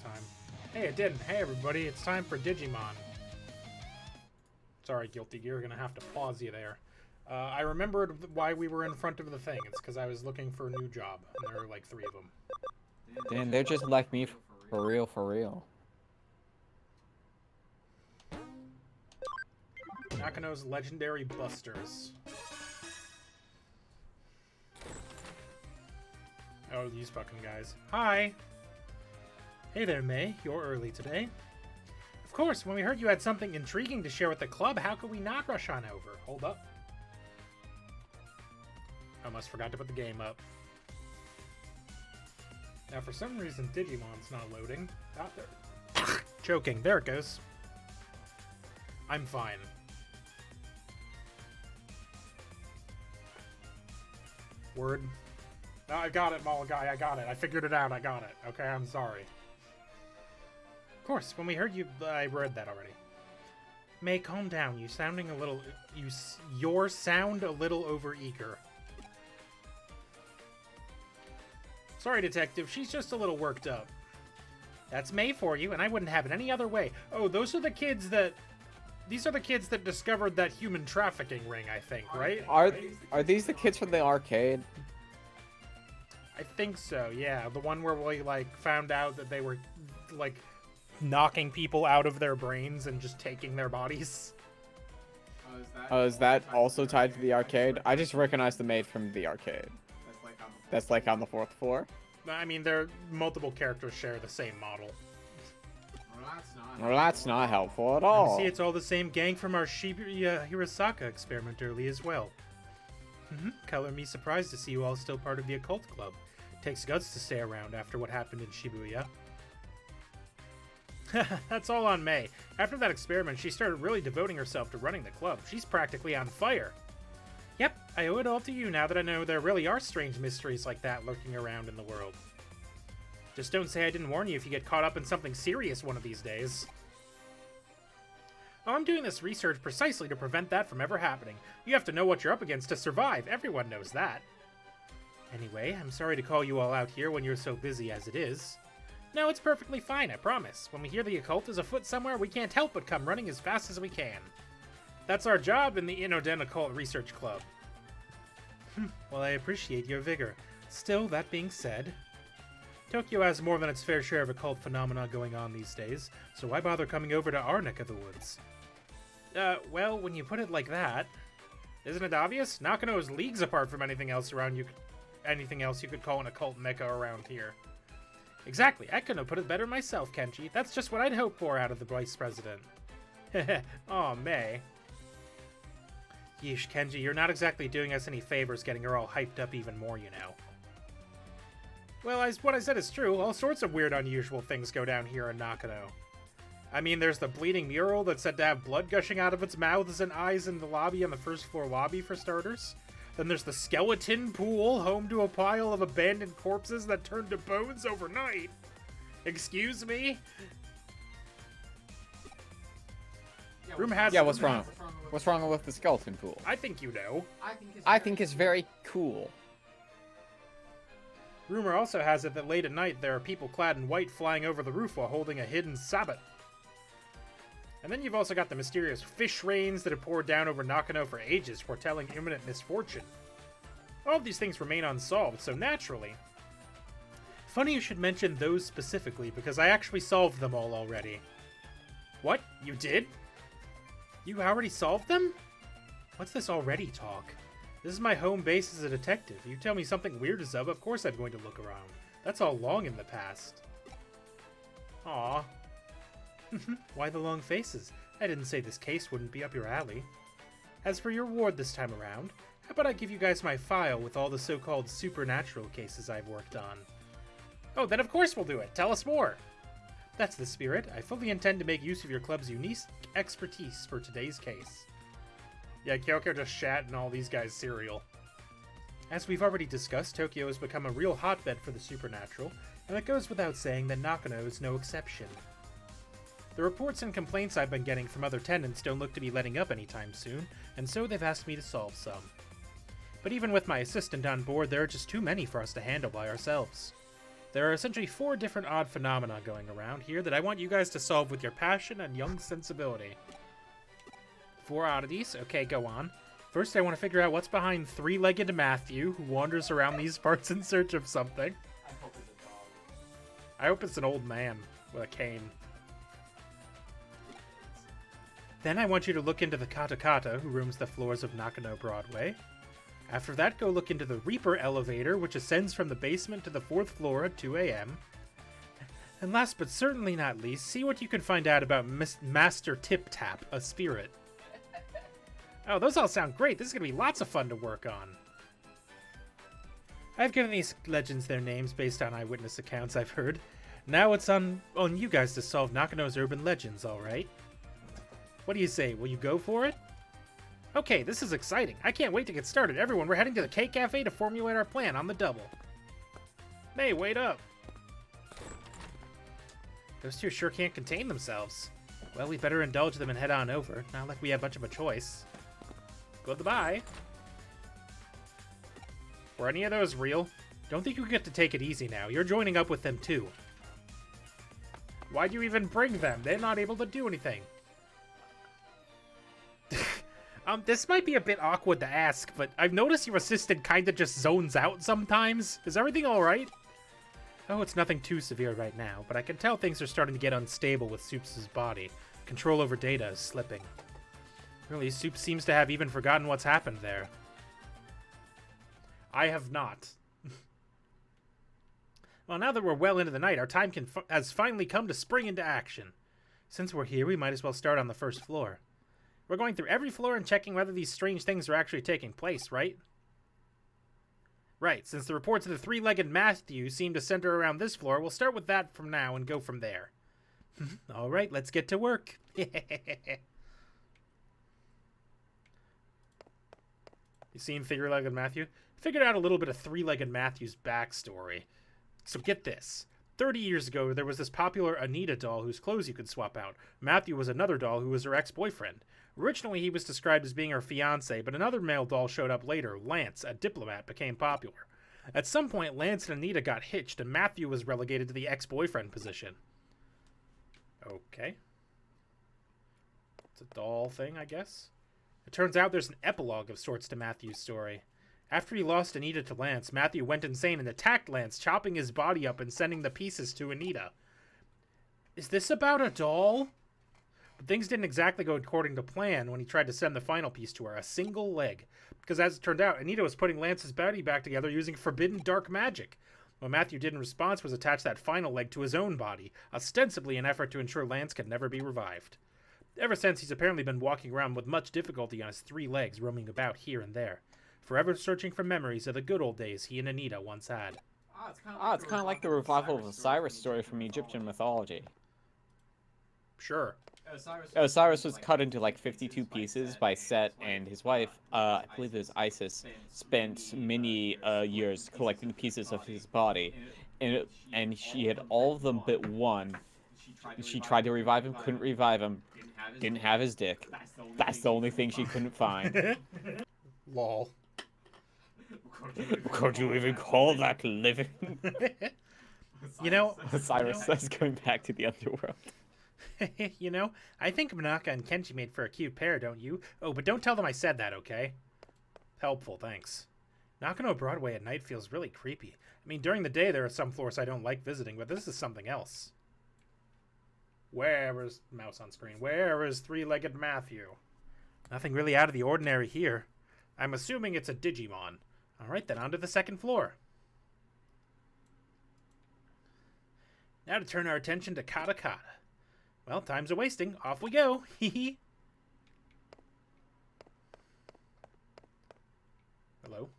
time. Hey, it didn't. Hey, everybody, it's time for Digimon. Sorry, Guilty Gear, gonna have to pause you there. I remembered why we were in front of the thing. It's because I was looking for a new job, and there were like 3 of them. Damn, they're just like me for real, for real. Nakano's Legendary Busters. Oh, these fucking guys. Hi! Hey there, May. You're early today. Of course, when we heard you had something intriguing to share with the club, how could we not rush on over? Hold up. I almost forgot to put the game up. Now, for some reason, Digimon's not loading. Out there. Choking. There it goes. I'm fine. Word. Oh, I got it, Mall Guy. I got it. I figured it out. I got it. Okay, I'm sorry. Of course, when we heard you, I read that already. May, calm down. You're sounding a little... Your sound a little overeager. Sorry, Detective. She's just a little worked up. That's May for you, and I wouldn't have it any other way. Oh, those are the kids that... These are the kids that discovered that human trafficking ring, I think, right? Are these the kids from the arcade? I think so, yeah. The one where we, like, found out that they were, like, knocking people out of their brains and just taking their bodies. Is that also tied to the arcade? I just recognized the maid from the arcade. That's like on the 4th floor? I mean, multiple characters share the same model. Well, that's not helpful at all. See, it's all the same gang from our Shibuya Hirosaka experiment early as well. Color me surprised to see you all still part of the occult club. Takes guts to stay around after what happened in Shibuya. That's all on May. After that experiment, she started really devoting herself to running the club. She's practically on fire. Yep, I owe it all to you now that I know there really are strange mysteries like that lurking around in the world. Just don't say I didn't warn you if you get caught up in something serious one of these days. Oh, I'm doing this research precisely to prevent that from ever happening. You have to know what you're up against to survive. Everyone knows that. Anyway, I'm sorry to call you all out here when you're so busy as it is. No, it's perfectly fine, I promise. When we hear the occult is afoot somewhere, we can't help but come running as fast as we can. That's our job in the Inoden Occult Research Club. Well, I appreciate your vigor. Still, that being said, Tokyo has more than its fair share of occult phenomena going on these days, so why bother coming over to our neck of the woods? Well, when you put it like that, isn't it obvious? Nakano is leagues apart from anything else you could call an occult mecca around here. Exactly, I couldn't have put it better myself, Kenji. That's just what I'd hope for out of the vice president. Aw, May. Yeesh, Kenji, you're not exactly doing us any favors getting her all hyped up even more, you know. Well, what I said is true. All sorts of weird, unusual things go down here in Nakano. I mean, there's the bleeding mural that's said to have blood gushing out of its mouths and eyes in the lobby on the first floor lobby, for starters. Then there's the skeleton pool, home to a pile of abandoned corpses that turned to bones overnight. Excuse me? Yeah, what's wrong? What's wrong with the skeleton pool? I think you know. I think it's very cool. Rumor also has it that late at night there are people clad in white flying over the roof while holding a hidden sabbat. And then you've also got the mysterious fish rains that have poured down over Nakano for ages, foretelling imminent misfortune. All of these things remain unsolved, so naturally. Funny you should mention those specifically, because I actually solved them all already. What? You did? You already solved them? What's this already talk? This is my home base as a detective. You tell me something weird is up, of course I'm going to look around. That's all long in the past. Aww. Why the long faces? I didn't say this case wouldn't be up your alley. As for your reward this time around, how about I give you guys my file with all the so-called supernatural cases I've worked on? Oh, then of course we'll do it. Tell us more. That's the spirit. I fully intend to make use of your club's unique expertise for today's case. Yeah, Kyoko just shat in all these guys' cereal. As we've already discussed, Tokyo has become a real hotbed for the supernatural, and it goes without saying that Nakano is no exception. The reports and complaints I've been getting from other tenants don't look to be letting up anytime soon, and so they've asked me to solve some. But even with my assistant on board, there are just too many for us to handle by ourselves. There are essentially 4 different odd phenomena going around here that I want you guys to solve with your passion and young sensibility. 4 oddities. Okay, go on. First, I want to figure out what's behind 3-legged Matthew, who wanders around these parts in search of something. I hope it's a dog. I hope it's an old man with a cane. Then I want you to look into the Katakata, who roams the floors of Nakano Broadway. After that, go look into the Reaper elevator, which ascends from the basement to the 4th floor at 2 a.m. And last but certainly not least, see what you can find out about Master Tip Tap, a spirit. Oh, those all sound great. This is going to be lots of fun to work on. I've given these legends their names based on eyewitness accounts I've heard. Now it's on you guys to solve Nakano's urban legends, alright? What do you say? Will you go for it? Okay, this is exciting. I can't wait to get started. Everyone, we're heading to the Cake Cafe to formulate our plan on the double. Hey, wait up. Those two sure can't contain themselves. Well, we better indulge them and head on over. Not like we have much of a choice. Goodbye. Were any of those real? Don't think you get to take it easy now. You're joining up with them too. Why'd you even bring them? They're not able to do anything. This might be a bit awkward to ask, but I've noticed your assistant kinda just zones out sometimes. Is everything alright? Oh, it's nothing too severe right now, but I can tell things are starting to get unstable with Supes' body. Control over data is slipping. Really, Supes seems to have even forgotten what's happened there. I have not. Well, now that we're well into the night, our time has finally come to spring into action. Since we're here, we might as well start on the 1st floor. We're going through every floor and checking whether these strange things are actually taking place, right? Right, since the reports of the 3-legged Matthew seem to center around this floor, we'll start with that from now and go from there. Alright, let's get to work. You seen 3-legged Matthew? Figured out a little bit of 3-legged Matthew's backstory. So get this. 30 years ago, there was this popular Anita doll whose clothes you could swap out. Matthew was another doll who was her ex-boyfriend. Originally, he was described as being her fiancé, but another male doll showed up later. Lance, a diplomat, became popular. At some point, Lance and Anita got hitched, and Matthew was relegated to the ex-boyfriend position. Okay. It's a doll thing, I guess. It turns out there's an epilogue of sorts to Matthew's story. After he lost Anita to Lance, Matthew went insane and attacked Lance, chopping his body up and sending the pieces to Anita. Is this about a doll? But things didn't exactly go according to plan when he tried to send the final piece to her, a single leg. Because as it turned out, Anita was putting Lance's body back together using forbidden dark magic. What Matthew did in response was attach that final leg to his own body, ostensibly an effort to ensure Lance could never be revived. Ever since, he's apparently been walking around with much difficulty on his 3 legs, roaming about here and there, forever searching for memories of the good old days he and Anita once had. It's kind of like the revival of Osiris story from Egyptian mythology. Sure. Osiris was cut into like 52 pieces by Set, and his wife, I believe it was Isis, spent many years collecting pieces of his body, and she had all of them but one. She tried to revive him, couldn't revive him, didn't have his dick. That's the only thing she couldn't find. Lol. Could you even call that living? You know, Osiris says going back to the underworld. You know, I think Manaka and Kenji made for a cute pair, don't you? Oh, but don't tell them I said that, okay? Helpful, thanks. Nakano Broadway at night feels really creepy. I mean, during the day there are some floors I don't like visiting, but this is something else. Where is... mouse on screen. Where is 3-legged Matthew? Nothing really out of the ordinary here. I'm assuming it's a Digimon. Alright, then on to the 2nd floor. Now to turn our attention to Katakata. Well, time's a-wasting. Off we go. Hee. Hello?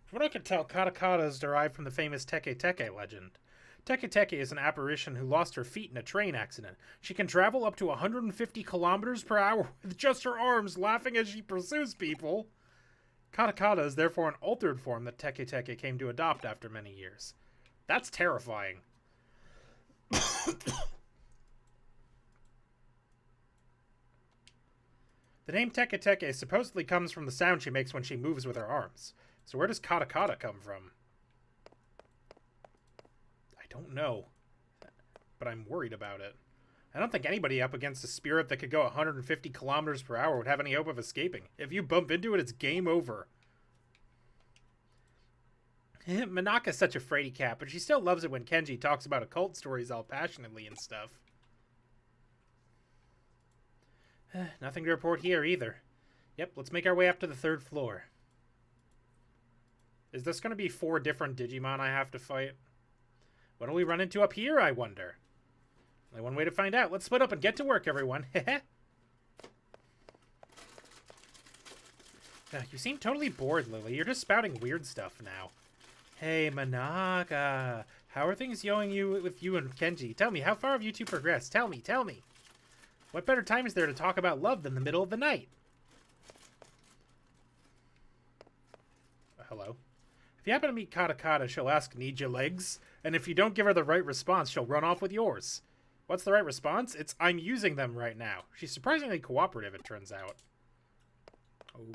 From what I can tell, Katakata is derived from the famous Teke Teke legend. Teke Teke is an apparition who lost her feet in a train accident. She can travel up to 150 kilometers per hour with just her arms, laughing as she pursues people. Katakata is therefore an altered form that Teke Teke came to adopt after many years. That's terrifying. The name Teke Teke supposedly comes from the sound she makes when she moves with her arms. So where does Katakata come from? don't know. But I'm worried about it. I don't think anybody up against a spirit that could go 150 kilometers per hour would have any hope of escaping. If you bump into it, it's game over. Manaka's such a fraidy cat, but she still loves it when Kenji talks about occult stories all passionately and stuff. Nothing to report here either. Yep, let's make our way up to the 3rd floor. Is this going to be 4 different Digimon I have to fight? What will we run into up here, I wonder? Only one way to find out. Let's split up and get to work, everyone. You seem totally bored, Lily. You're just spouting weird stuff now. Hey, Manaka. How are things going with you and Kenji? Tell me, how far have you two progressed? Tell me. What better time is there to talk about love than the middle of the night? Hello? If you happen to meet Kata, she'll ask, need your legs? And if you don't give her the right response, she'll run off with yours. What's the right response? It's, I'm using them right now. She's surprisingly cooperative, it turns out.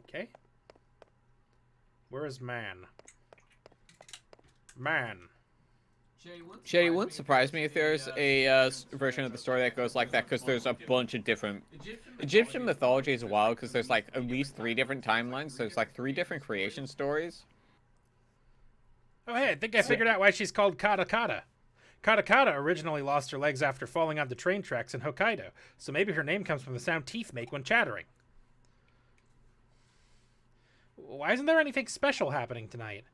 Okay. Where is Man? Man. Shay, it wouldn't surprise me if there's a version of the story that goes like that, because there's a bunch of different... Egyptian mythology is wild, because there's like at least 3 different timelines. There's like 3 different creation stories. Oh, hey, I think I figured out why she's called Kata. Kata originally lost her legs after falling onto train tracks in Hokkaido, so maybe her name comes from the sound teeth make when chattering. Why isn't there anything special happening tonight?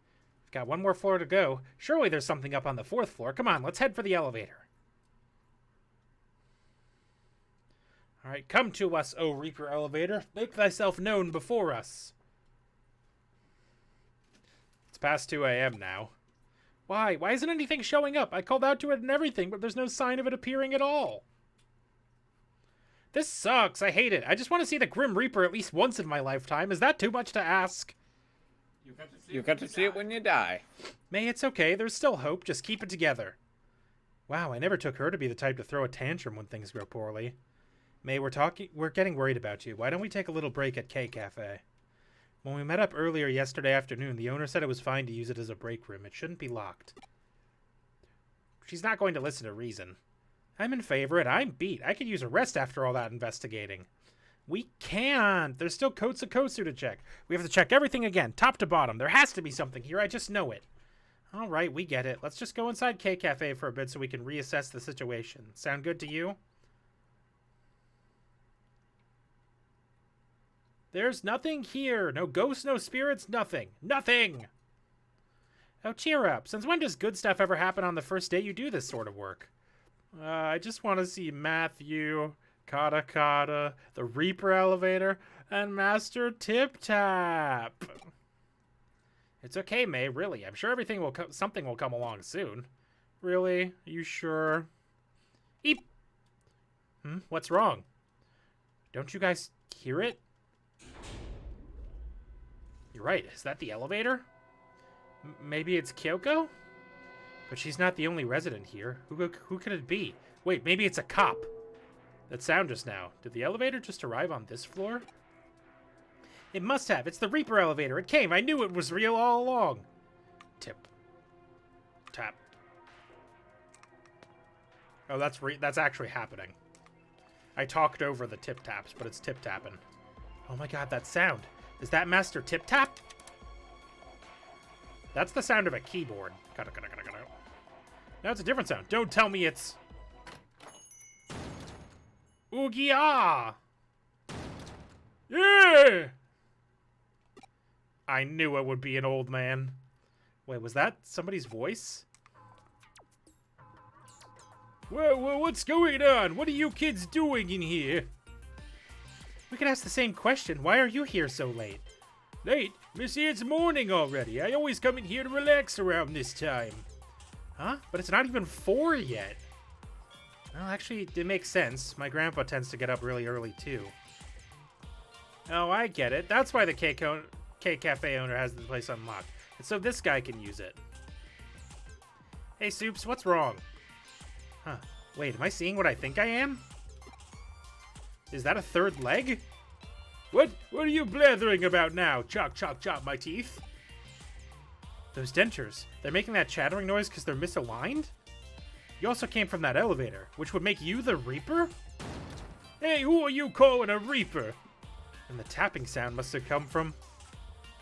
We've got 1 more floor to go. Surely there's something up on the 4th floor. Come on, let's head for the elevator. All right, come to us, O Reaper Elevator. Make thyself known before us. It's past 2 a.m. now. Why? Why isn't anything showing up? I called out to it and everything, but there's no sign of it appearing at all. This sucks. I hate it. I just want to see the Grim Reaper at least once in my lifetime. Is that too much to ask? You got to see it when you die. May, it's okay. There's still hope. Just keep it together. Wow, I never took her to be the type to throw a tantrum when things go poorly. May, we're getting worried about you. Why don't we take a little break at K Cafe? When we met up earlier yesterday afternoon, the owner said it was fine to use it as a break room. It shouldn't be locked. She's not going to listen to reason. I'm in favor, and I'm beat. I could use a rest after all that investigating. We can't. There's still Kotsu to check. We have to check everything again, top to bottom. There has to be something here. I just know it. All right, we get it. Let's just go inside K Cafe for a bit so we can reassess the situation. Sound good to you? There's nothing here. No ghosts, no spirits, nothing. Nothing! Oh, cheer up. Since when does good stuff ever happen on the first day you do this sort of work? I just want to see Matthew, Kata, the Reaper Elevator, and Master Tip Tap. It's okay, May, really. I'm sure something will come along soon. Really? Are you sure? Eep! What's wrong? Don't you guys hear it? You're right. Is that the elevator? Maybe it's Kyoko? But she's not the only resident here. Who could it be? Wait, maybe it's a cop. That sound just now. Did the elevator just arrive on this floor? It must have. It's the Reaper elevator. It came. I knew it was real all along. Tip. Tap. Oh, that's actually happening. I talked over the tip taps, but it's tip tapping. Oh my god, that sound. Is that Master Tip Tap? That's the sound of a keyboard. Now it's a different sound. Don't tell me it's... Oogie-ah! Yeah! I knew it would be an old man. Wait, was that somebody's voice? Whoa, what's going on? What are you kids doing in here? We could ask the same question. Why are you here so late? Late? Missy, it's morning already. I always come in here to relax around this time. Huh? But it's not even 4 yet. Well, actually, it makes sense. My grandpa tends to get up really early, too. Oh, I get it. That's why the K Cafe owner has the place unlocked. And so this guy can use it. Hey, Supes, what's wrong? Huh. Wait, am I seeing what I think I am? Is that a 3rd leg? What are you blathering about now? Chop, chop, chop my teeth. Those dentures. They're making that chattering noise because they're misaligned? You also came from that elevator, which would make you the Reaper? Hey, who are you calling a Reaper? And the tapping sound must have come from...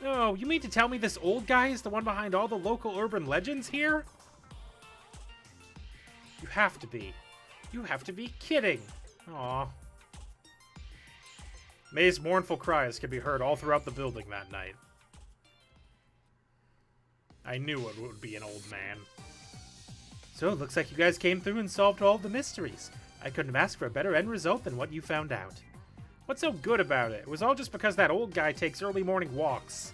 Oh, you mean to tell me this old guy is the one behind all the local urban legends here? You have to be. You have to be kidding. Aw. May's mournful cries could be heard all throughout the building that night. I knew it would be an old man. So it looks like you guys came through and solved all the mysteries. I couldn't have asked for a better end result than what you found out. What's so good about it? It was all just because that old guy takes early morning walks.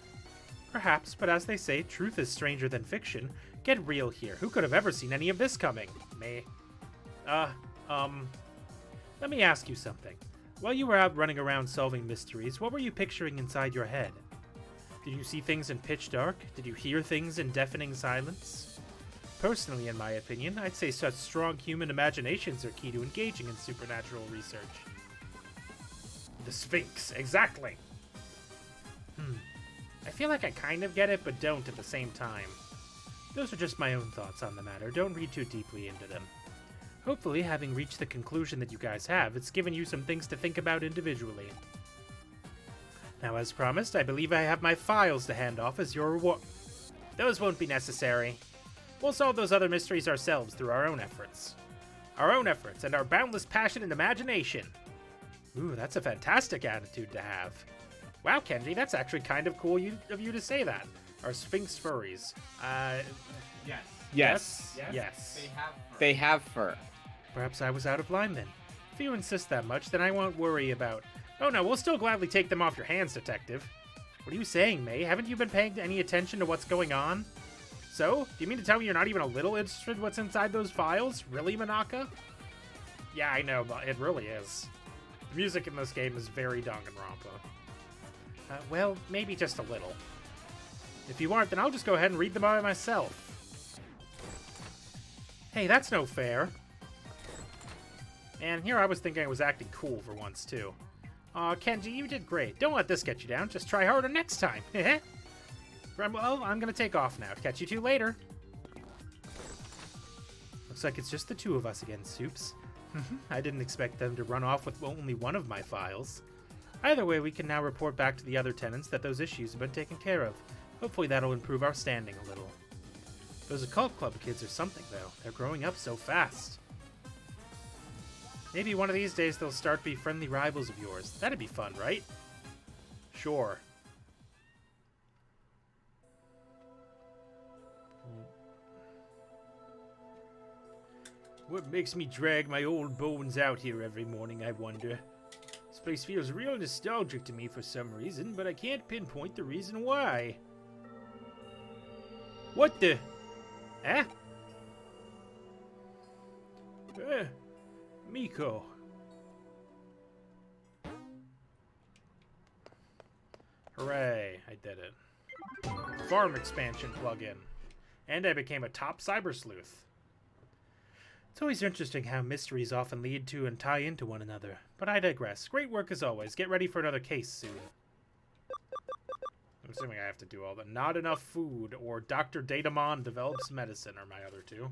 Perhaps, but as they say, truth is stranger than fiction. Get real here. Who could have ever seen any of this coming? May. Let me ask you something. While you were out running around solving mysteries, what were you picturing inside your head? Did you see things in pitch dark? Did you hear things in deafening silence? Personally, in my opinion, I'd say such strong human imaginations are key to engaging in supernatural research. The Sphinx, exactly. I feel like I kind of get it, but don't at the same time. Those are just my own thoughts on the matter. Don't read too deeply into them. Hopefully, having reached the conclusion that you guys have, it's given you some things to think about individually. Now, as promised, I believe I have my files to hand off as your reward. Those won't be necessary. We'll solve those other mysteries ourselves through our own efforts. Our own efforts and our boundless passion and imagination. Ooh, that's a fantastic attitude to have. Wow, Kenji, that's actually kind of cool of you to say that. Our Sphinx furries. Yes. Yes. Yes. They have fur. They have fur. Perhaps I was out of line then. If you insist that much, then I won't worry about... Oh no, we'll still gladly take them off your hands, Detective. What are you saying, May? Haven't you been paying any attention to what's going on? So? Do you mean to tell me you're not even a little interested in what's inside those files? Really, Manaka? Yeah, I know, but it really is. The music in this game is very Danganronpa. Well, maybe just a little. If you aren't, then I'll just go ahead and read them by myself. Hey, that's no fair. And here I was thinking I was acting cool for once, too. Aw, Kenji, you did great. Don't let this get you down. Just try harder next time. Well, I'm gonna take off now. Catch you two later. Looks like it's just the two of us again, Supes. I didn't expect them to run off with only one of my files. Either way, we can now report back to the other tenants that those issues have been taken care of. Hopefully that'll improve our standing a little. Those occult club kids are something, though. They're growing up so fast. Maybe one of these days they'll start to be friendly rivals of yours. That'd be fun, right? Sure. What makes me drag my old bones out here every morning, I wonder? This place feels real nostalgic to me for some reason, but I can't pinpoint the reason why. What the... Eh? Miko. Hooray, I did it. Farm expansion plugin. And I became a top cyber sleuth. It's always interesting how mysteries often lead to and tie into one another, but I digress. Great work as always. Get ready for another case soon. I'm assuming I have to do all that. Not enough food, or Dr. Digimon develops medicine are my other two.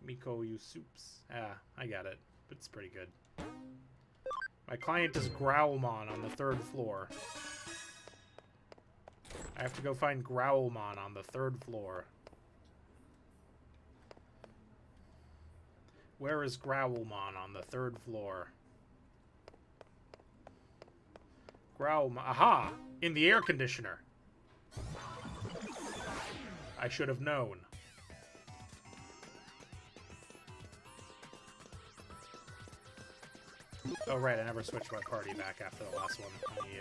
Miko, you Supes. Ah, I got it. But it's pretty good. My client is Growlmon on the 3rd floor. I have to go find Growlmon on the 3rd floor. Where is Growlmon on the 3rd floor? Growlmon. Aha! In the air conditioner. I should have known. Oh, right, I never switched my party back after the last one. Let me,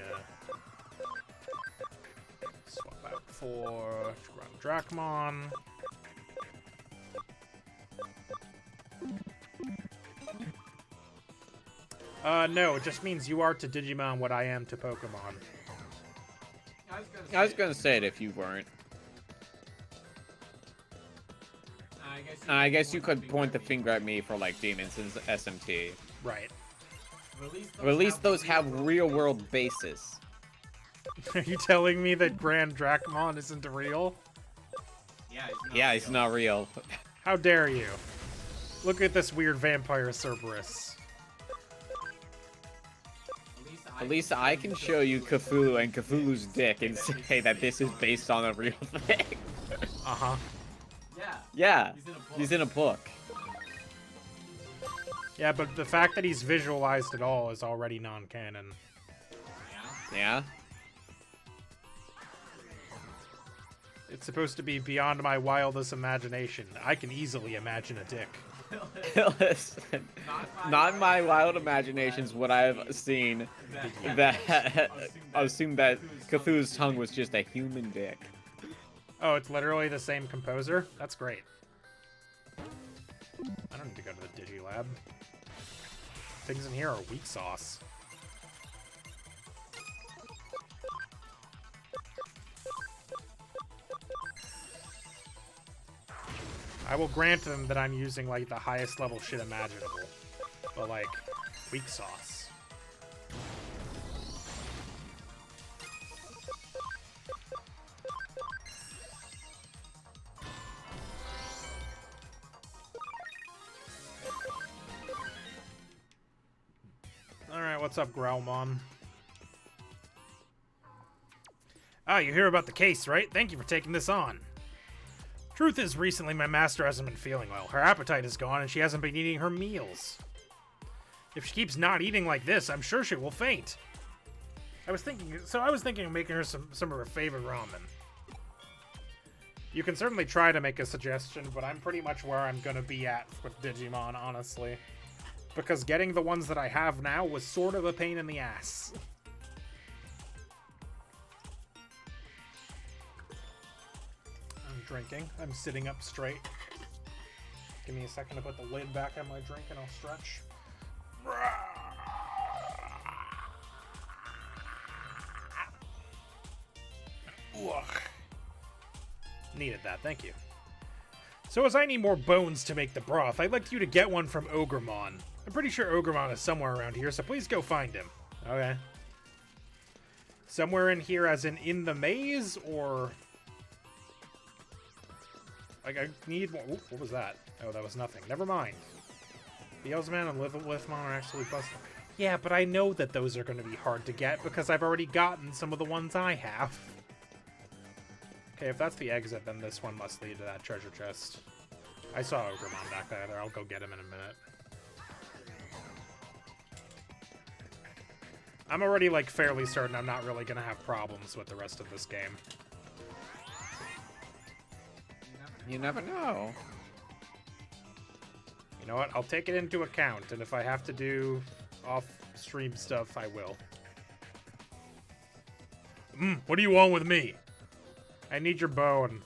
swap out for Drakmon. No, it just means you are to Digimon what I am to Pokemon. I was gonna say it if you weren't. I guess you could point the finger at me for, like, demons in SMT. Right. Or at least those have real-world basis. Are you telling me that Grand Drakmon isn't real? Yeah, It's not real. How dare you? Look at this weird vampire Cerberus. At least I can show you Cthulhu and Cthulhu's dick and say that this is based on a real thing. Uh-huh. Yeah, he's in a book. Yeah, but the fact that he's visualized at all is already non-canon. Yeah? It's supposed to be beyond my wildest imagination. I can easily imagine a dick. Listen, not in my wild imaginations would I have seen that assume that Cthulhu's tongue was just a human dick. Oh, it's literally the same composer? That's great. I don't need to go to the Digilab. Things in here are weak sauce. I will grant them that I'm using, like, the highest level shit imaginable. But, like, weak sauce. Alright, what's up, Growlmon? Ah, you hear about the case, right? Thank you for taking this on. Truth is, recently my master hasn't been feeling well. Her appetite is gone and she hasn't been eating her meals. If she keeps not eating like this, I'm sure she will faint. I was thinking of making her some of her favorite ramen. You can certainly try to make a suggestion, but I'm pretty much where I'm gonna be at with Digimon, honestly. Because getting the ones that I have now was sort of a pain in the ass. I'm drinking. I'm sitting up straight. Give me a second to put the lid back on my drink and I'll stretch. Ugh. Needed that, thank you. So as I need more bones to make the broth, I'd like you to get one from Ogremon. I'm pretty sure Ogremon is somewhere around here, so please go find him. Okay. Somewhere in here as in the maze, or... Like, I need one. Ooh, what was that? Oh, that was nothing. Never mind. Beelzebub and Lithmon are actually busted. Yeah, but I know that those are going to be hard to get because I've already gotten some of the ones I have. Okay, if that's the exit, then this one must lead to that treasure chest. I saw Ogremon back there. I'll go get him in a minute. I'm already, like, fairly certain I'm not really going to have problems with the rest of this game. You never know. You know what? I'll take it into account, and if I have to do off-stream stuff, I will. What do you want with me? I need your bone.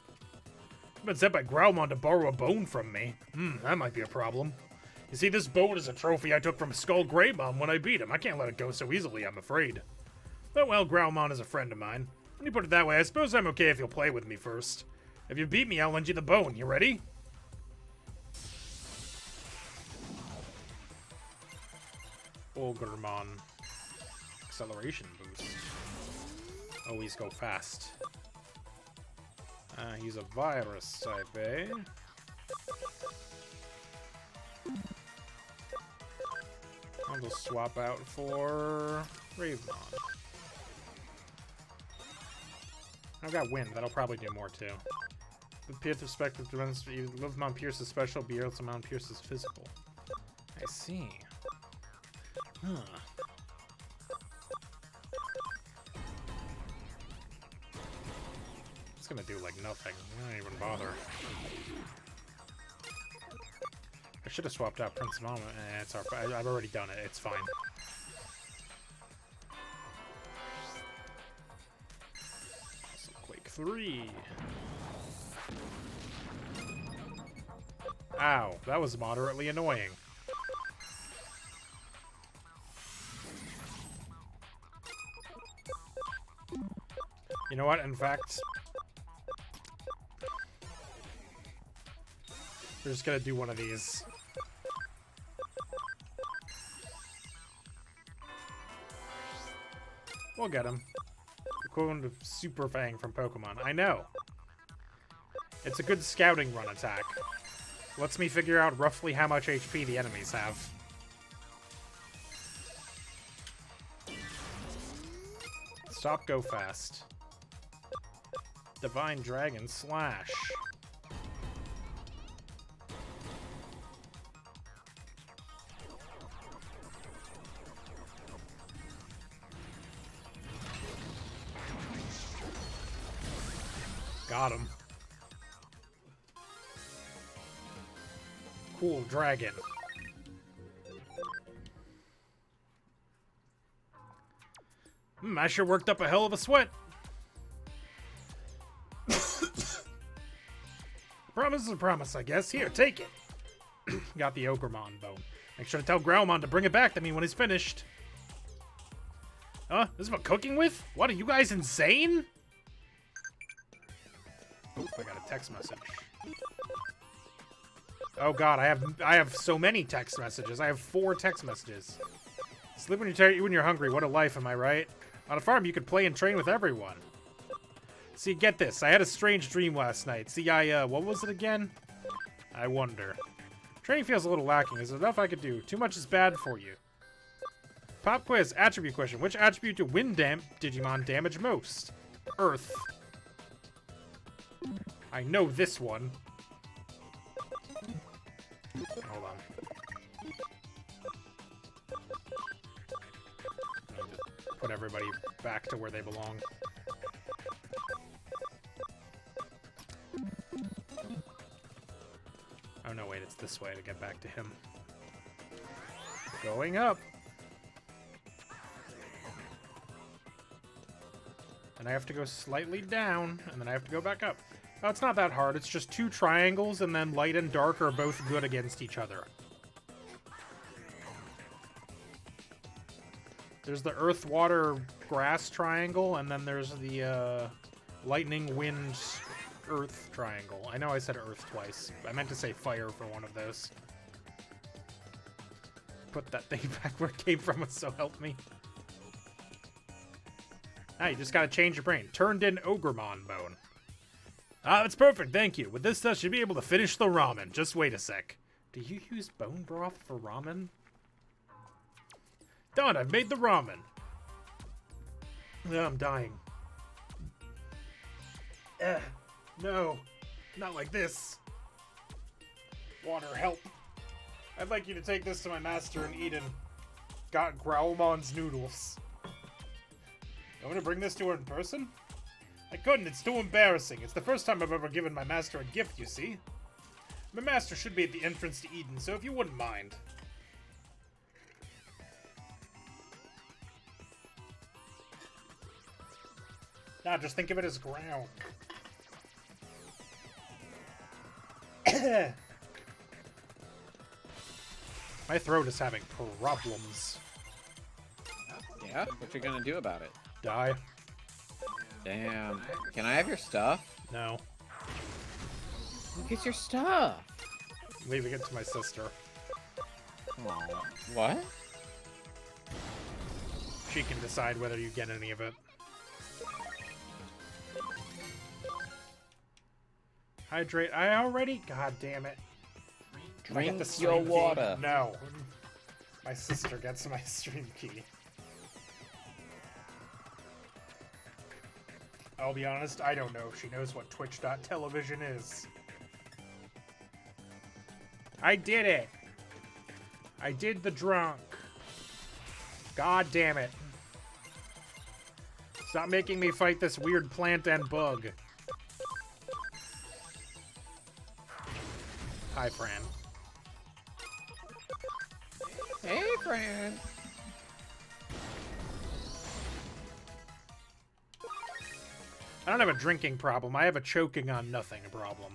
I've been sent by Growlmon to borrow a bone from me. That might be a problem. You see, this bone is a trophy I took from Skull Greymon when I beat him. I can't let it go so easily, I'm afraid. But, well, Growlmon is a friend of mine. When you put it that way, I suppose I'm okay if you'll play with me first. If you beat me, I'll lend you the bone. You ready? Ogremon. Acceleration boost. Always go fast. He's a virus type, eh? I'll just swap out for Ravemon. I've got Wind. That'll probably do more, too. The Pierce perspective prevents Livemon Pierce's special, Beelzemon Pierce's physical. I see. Huh. It's gonna do, like, nothing. I don't even bother. I should have swapped out Prince Mama. It's our, I've already done it. It's fine. So, Quake 3. Ow, that was moderately annoying. You know what? In fact, we're just gonna do one of these. We'll get him. Equivalent of Super Fang from Pokemon. I know. It's a good scouting run attack. Lets me figure out roughly how much HP the enemies have. Stop, go fast. Divine Dragon Slash. Got him. Cool dragon. I sure worked up a hell of a sweat. Promise is a promise, I guess. Here, take it. Got the Ogremon bone. Make sure to tell Growlmon to bring it back to me when he's finished. Huh? This is what cooking with? What, are you guys insane? Oh, I got a text message. Oh god, I have so many text messages. I have 4 text messages. Sleep when you're hungry. What a life, am I right? On a farm, you could play and train with everyone. See, get this. I had a strange dream last night. See, what was it again? I wonder. Training feels a little lacking. Is there enough I could do? Too much is bad for you. Pop quiz. Attribute question. Which attribute do wind Digimon damage most? Earth. I know this one. Hold on. Just put everybody back to where they belong. Oh no, wait, it's this way to get back to him. Going up. And I have to go slightly down, and then I have to go back up. Oh, it's not that hard. It's just 2 triangles, and then light and dark are both good against each other. There's the earth, water, grass triangle, and then there's the lightning, wind, earth triangle. I know I said earth twice. I meant to say fire for one of those. Put that thing back where it came from, so help me. Ah, you just gotta change your brain. Turned in Ogremon bone. Ah, that's perfect, thank you. With this stuff, you'll be able to finish the ramen. Just wait a sec. Do you use bone broth for ramen? Done, I've made the ramen. I'm dying. No, not like this. Water, help. I'd like you to take this to my master in Eden. Got Growlmon's noodles. You want me to bring this to her in person? I couldn't, it's too embarrassing. It's the first time I've ever given my master a gift, you see. My master should be at the entrance to Eden, so if you wouldn't mind. Nah, just think of it as ground. My throat is having problems. Yeah? What you gonna do about it? Die. Damn. Can I have your stuff? No. Look at your stuff. I'm leaving it to my sister. Aw. What? She can decide whether you get any of it. Hydrate. I already? God damn it. Drink the your stream key? water. No. My sister gets my stream key. I'll be honest, I don't know if she knows what Twitch.television is. I did it! I did the drunk. God damn it. Stop making me fight this weird plant and bug. Hi, Fran. Hey, Fran. I don't have a drinking problem. I have a choking on nothing problem.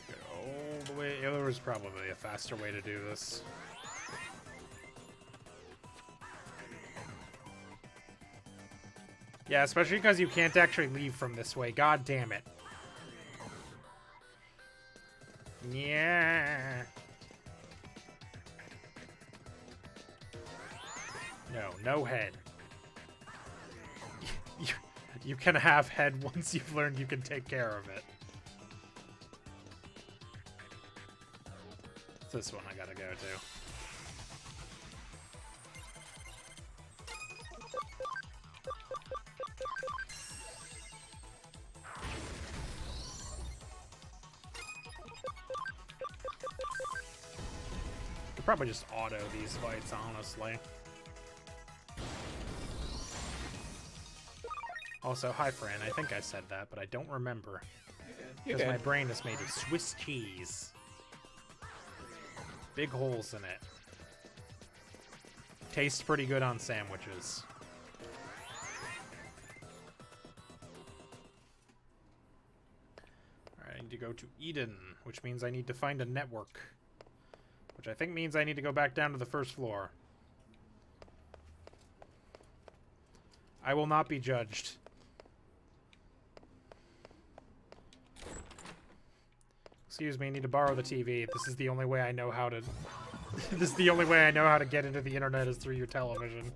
Go all the way. Yeah, there was probably a faster way to do this. Yeah, especially because you can't actually leave from this way. God damn it. Yeah. No, no head. You can have head once you've learned you can take care of it. It's this one I gotta go to. Could probably just auto these fights, honestly. Also, hi, Fran. I think I said that, but I don't remember. Because my brain is made of Swiss cheese. Big holes in it. Tastes pretty good on sandwiches. Alright, I need to go to Eden, which means I need to find a network. Which I think means I need to go back down to the first floor. I will not be judged. Excuse me, I need to borrow the TV. This is the only way I know how to... This is the only way I know how to get into the internet is through your television.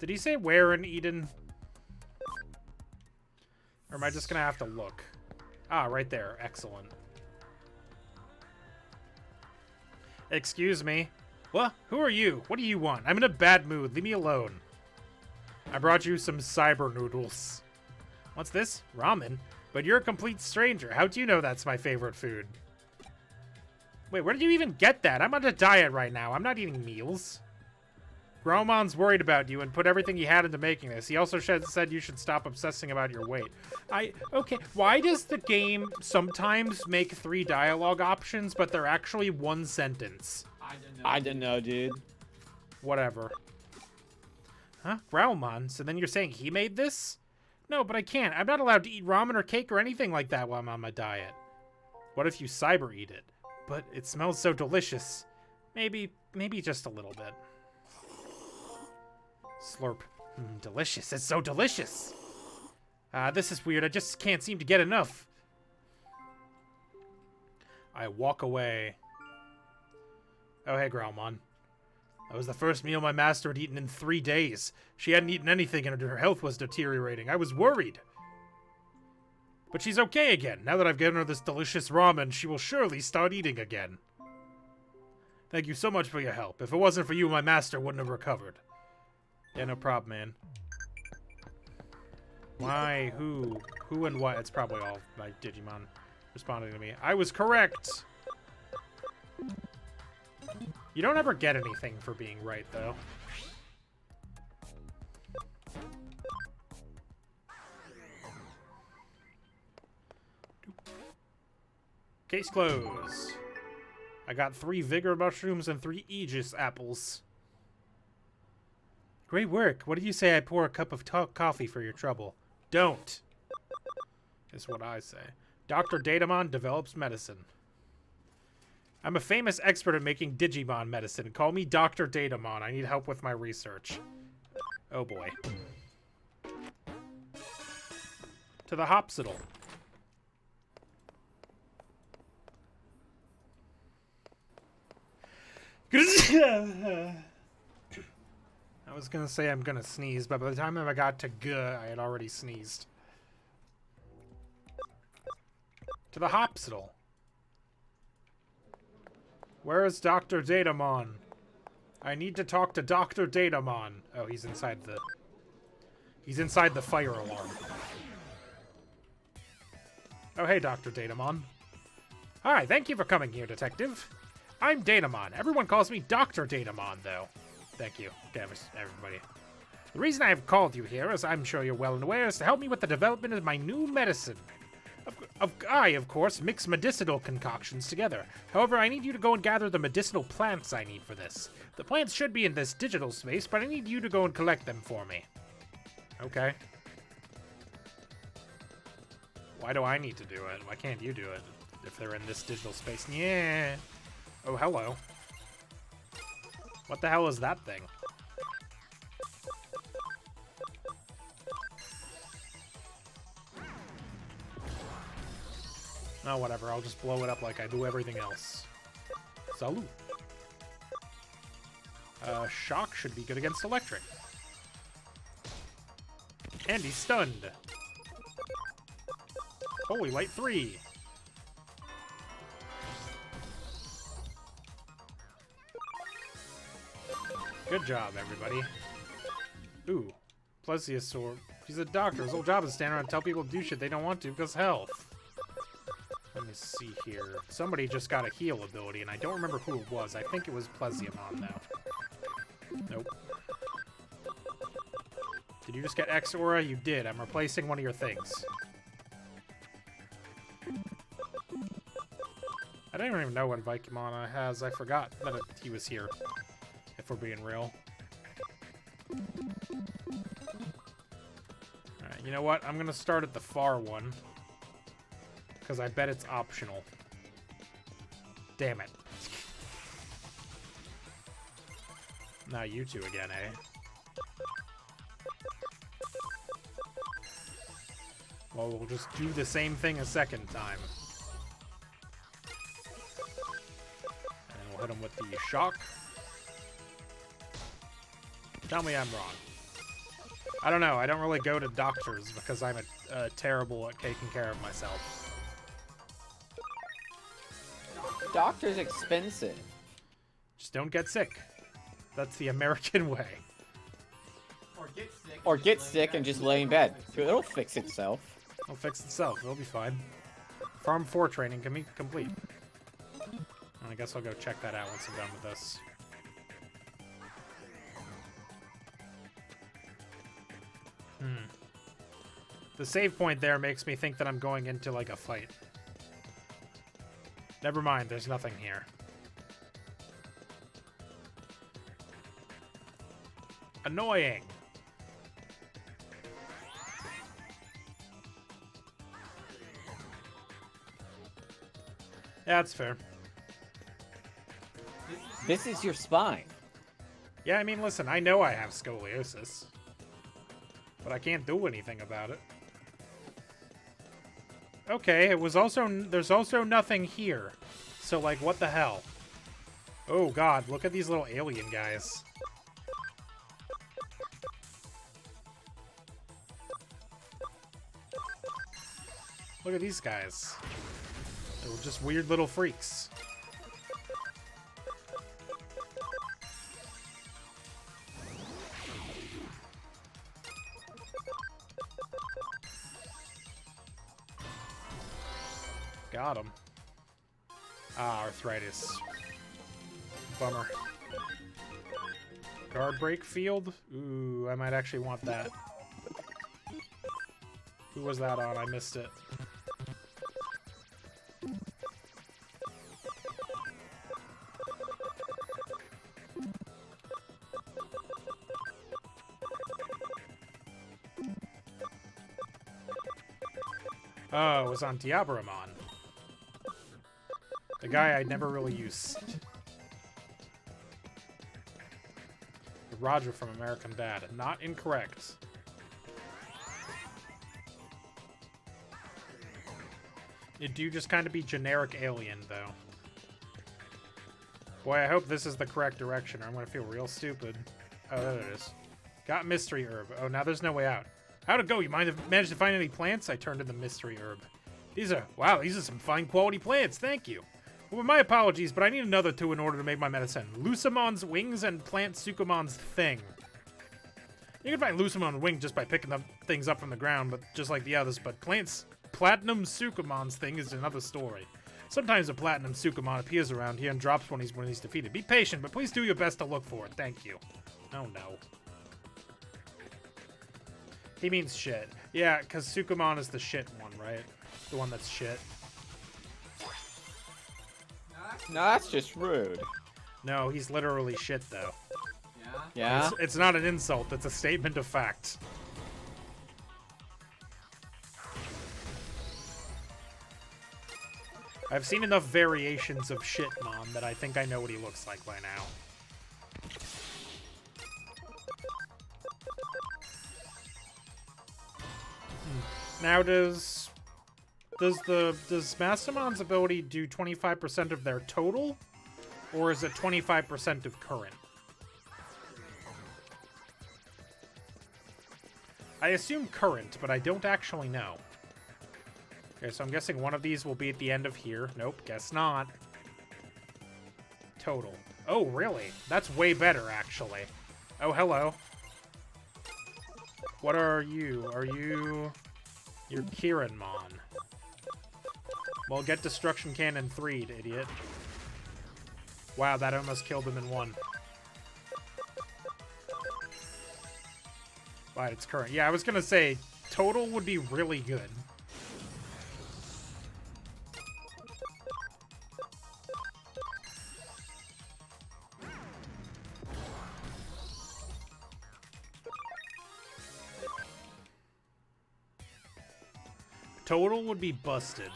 Did he say where in Eden? Or am I just gonna have to look? Ah, right there. Excellent. Excuse me. What? Who are you? What do you want? I'm in a bad mood. Leave me alone. I brought you some cyber noodles. What's this? Ramen? But you're a complete stranger. How do you know that's my favorite food? Wait, where did you even get that? I'm on a diet right now. I'm not eating meals. Gromon's worried about you and put everything he had into making this. He also said you should stop obsessing about your weight. Okay, why does the game sometimes make 3 dialogue options, but they're actually 1 sentence? I don't know, dude. Whatever. Huh? Growlmon? So then you're saying he made this? No, but I can't. I'm not allowed to eat ramen or cake or anything like that while I'm on my diet. What if you cyber eat it? But it smells so delicious. Maybe just a little bit. Slurp. Delicious. It's so delicious. This is weird. I just can't seem to get enough. I walk away. Oh, hey, Growlmon. That was the first meal my master had eaten in 3 days. She hadn't eaten anything and her health was deteriorating. I was worried. But she's okay again. Now that I've given her this delicious ramen, she will surely start eating again. Thank you so much for your help. If it wasn't for you, my master wouldn't have recovered. Yeah, no problem, man. Why? Who? Who and what? It's probably all my Digimon responding to me. I was correct! You don't ever get anything for being right, though. Case closed. I got 3 Vigor Mushrooms and 3 Aegis Apples. Great work. What did you say I pour a cup of coffee for your trouble? Don't. Is what I say. Dr. Datamon develops medicine. I'm a famous expert at making Digimon medicine. Call me Dr. Datamon. I need help with my research. Oh boy. To the Hopsital. I was gonna say I'm gonna sneeze, but by the time I got to G, I had already sneezed. To the Hopsital. Where is Dr. Datamon? I need to talk to Dr. Datamon. Oh, he's inside the... He's inside the fire alarm. Oh, hey, Dr. Datamon. Hi, thank you for coming here, Detective. I'm Datamon. Everyone calls me Dr. Datamon, though. Thank you, everybody. The reason I have called you here, as I'm sure you're well aware, is to help me with the development of my new medicine. I, of course, mix medicinal concoctions together. However, I need you to go and gather the medicinal plants I need for this. The plants should be in this digital space, but I need you to go and collect them for me. Okay. Why do I need to do it? Why can't you do it if they're in this digital space? Yeah. Oh, hello. What the hell is that thing? Oh, whatever. I'll just blow it up like I do everything else. Salute. Shock should be good against electric. And he's stunned. Holy light 3. Good job, everybody. Ooh, Plesiosaur. He's a doctor. His whole job is to stand around and tell people to do shit they don't want to because health. Let me see here. Somebody just got a heal ability, and I don't remember who it was. I think it was Plesiomon, though. Nope. Did you just get X Aura? You did. I'm replacing one of your things. I don't even know what Vikemon has. I forgot that he was here, if we're being real. Alright, you know what? I'm gonna start at the far one. Because I bet it's optional. Damn it. Now you two again, eh? Well, we'll just do the same thing a second time. And we'll hit him with the shock. Tell me I'm wrong. I don't know. I don't really go to doctors because I'm terrible at taking care of myself. Doctor's expensive. Just don't get sick. That's the American way. Or get sick And just lay in bed. It'll fix itself. It'll fix itself. It'll be fine. Farm 4 training can be complete. I guess I'll go check that out once I'm done with this. The save point there makes me think that I'm going into, like, a fight. Never mind, there's nothing here. Annoying. Yeah, that's fair. This is your spine. Yeah, I mean, listen, I know I have scoliosis. But I can't do anything about it. Okay, there's also nothing here. So, like, what the hell? Oh, God, look at these little alien guys. Look at these guys. They're just weird little freaks. Got him. Ah, arthritis. Bummer. Guard break field? Ooh, I might actually want that. Who was that on? I missed it. Oh, it was on Diabramon. The guy I never really used. Roger from American Dad. Not incorrect. It do just kind of be generic alien, though. Boy, I hope this is the correct direction, or I'm going to feel real stupid. Oh, there it is. Got mystery herb. Oh, now there's no way out. How'd it go? You managed to find any plants? I turned in the mystery herb. Wow, these are some fine quality plants. Thank you. Well, my apologies, but I need another two in order to make my medicine. Lucimon's wings and plant Sukumon's thing. You can find Lucimon's wing just by picking up things up from the ground, but just like the others. But Platinum Sukumon's thing is another story. Sometimes a Platinum Sukumon appears around here and drops when he's defeated. Be patient, but please do your best to look for it. Thank you. Oh no. He means shit. Yeah, because Sukumon is the shit one, right? The one that's shit. No, that's just rude. No, he's literally shit, though. Yeah? It's not an insult, it's a statement of fact. I've seen enough variations of Shitmon that I think I know what he looks like by now. Now does Mastermon's ability do 25% of their total? Or is it 25% of current? I assume current, but I don't actually know. Okay, so I'm guessing one of these will be at the end of here. Nope, guess not. Total. Oh, really? That's way better, actually. Oh, hello. What are you? Are you... You're Kiranmon. Well, get Destruction Cannon 3'd, idiot. Wow, that almost killed him in one. But it's current. Yeah, I was gonna say, total would be really good. Total would be busted.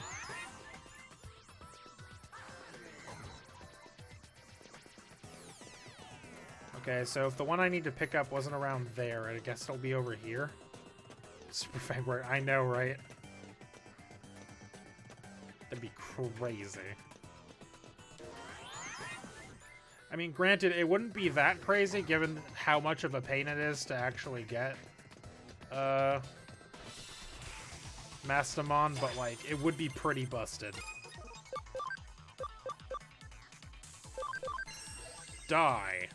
Okay, so if the one I need to pick up wasn't around there, I guess it'll be over here. Super Fangware, I know, right? That'd be crazy. I mean, granted, it wouldn't be that crazy given how much of a pain it is to actually get Mastamon, but like, it would be pretty busted. Die.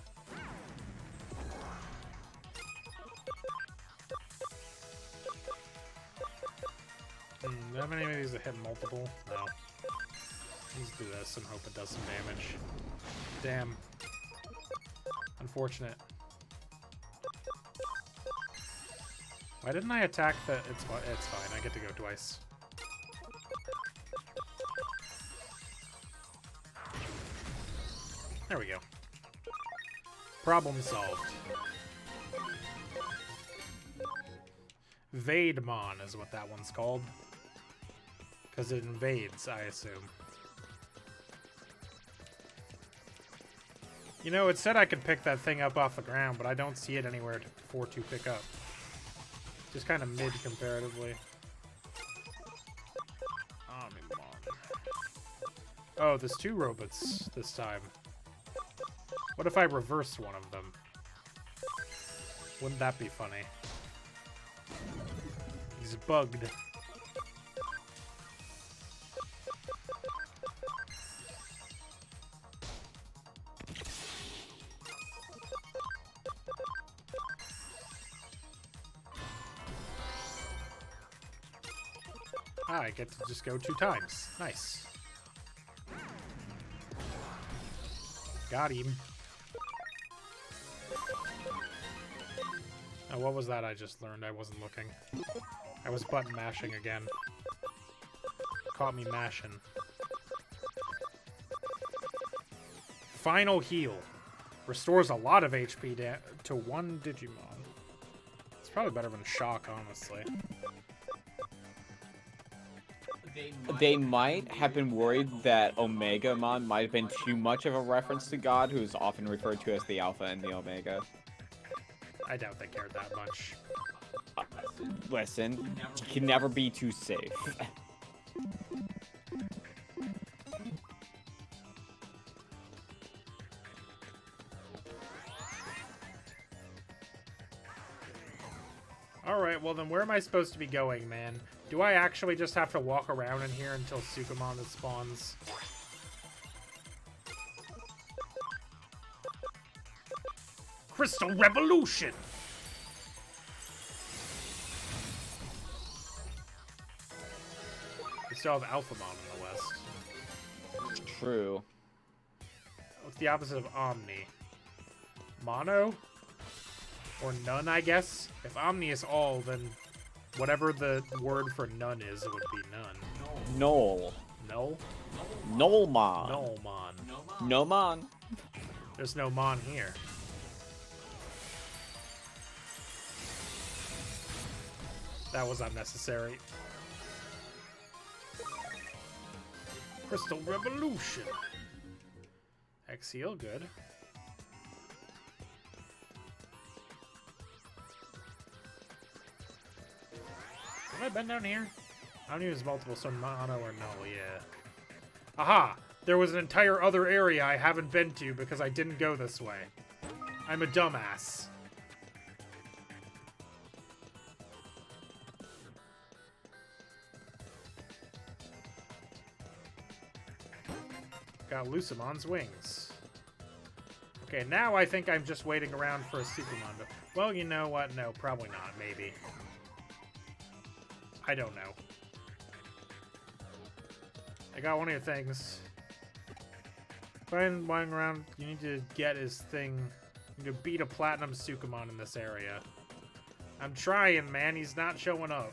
How many of these that hit multiple? No. Let's do this and hope it does some damage. Damn. Unfortunate. Why didn't I attack the... It's fine. I get to go twice. There we go. Problem solved. Vademon is what that one's called. Because it invades, I assume. You know, it said I could pick that thing up off the ground, but I don't see it anywhere for to pick up. Just kind of mid comparatively. Omnimon. Oh, there's two robots this time. What if I reversed one of them? Wouldn't that be funny? He's bugged. Ah, I get to just go 2 times. Nice. Got him. Oh, what was that I just learned? I wasn't looking. I was button mashing again. Caught me mashing. Final heal. Restores a lot of HP to 1 Digimon. It's probably better than shock, honestly. They might have been worried that Omegamon might have been too much of a reference to God, who's often referred to as the Alpha and the Omega. I doubt they cared that much. Listen, you can never be too safe. Alright, well then where am I supposed to be going, man? Do I actually just have to walk around in here until Sukamon spawns? Crystal Revolution! We still have Alphamon in the west. True. What's the opposite of Omni? Mono? Or none, I guess? If Omni is all, then whatever the word for none is, it would be none. Null. Null? Nullmon. Nullmon. Nomon. There's no Mon here. That was unnecessary. Crystal Revolution. X-Heal, good. Have I been down here? I don't use multiple sun mono or no, yeah. Aha! There was an entire other area I haven't been to because I didn't go this way. I'm a dumbass. Got Lucimon's wings. Okay, now I think I'm just waiting around for a Supermon to... Well, you know what? No, probably not. Maybe. I don't know. I got one of your things. Find lying around. You need to get his thing. You need to beat a Platinum Sukamon in this area. I'm trying, man. He's not showing up.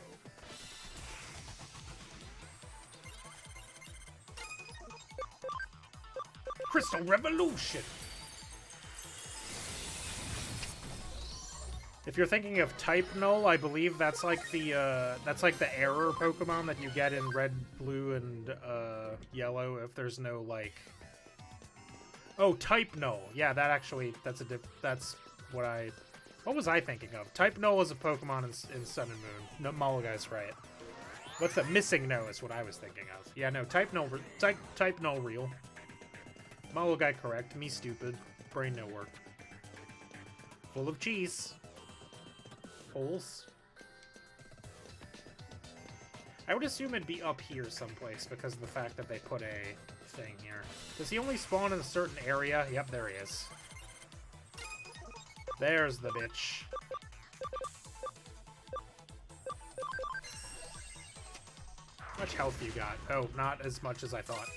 Crystal Revolution! If you're thinking of Type Null, I believe that's like the error Pokemon that you get in Red, Blue, and Yellow. If there's no like, oh, Type Null. Yeah, that actually that's what I. What was I thinking of? Type Null is a Pokemon in Sun and Moon. No, Mulliguy's right. What's the missing no is what I was thinking of. Yeah, no, Type Null real. Mulliguy correct. Me stupid. Brain no work. Full of cheese. Holes. I would assume it'd be up here someplace because of the fact that they put a thing here. Does he only spawn in a certain area? Yep, there he is. There's the bitch. How much health you got? Oh, not as much as I thought.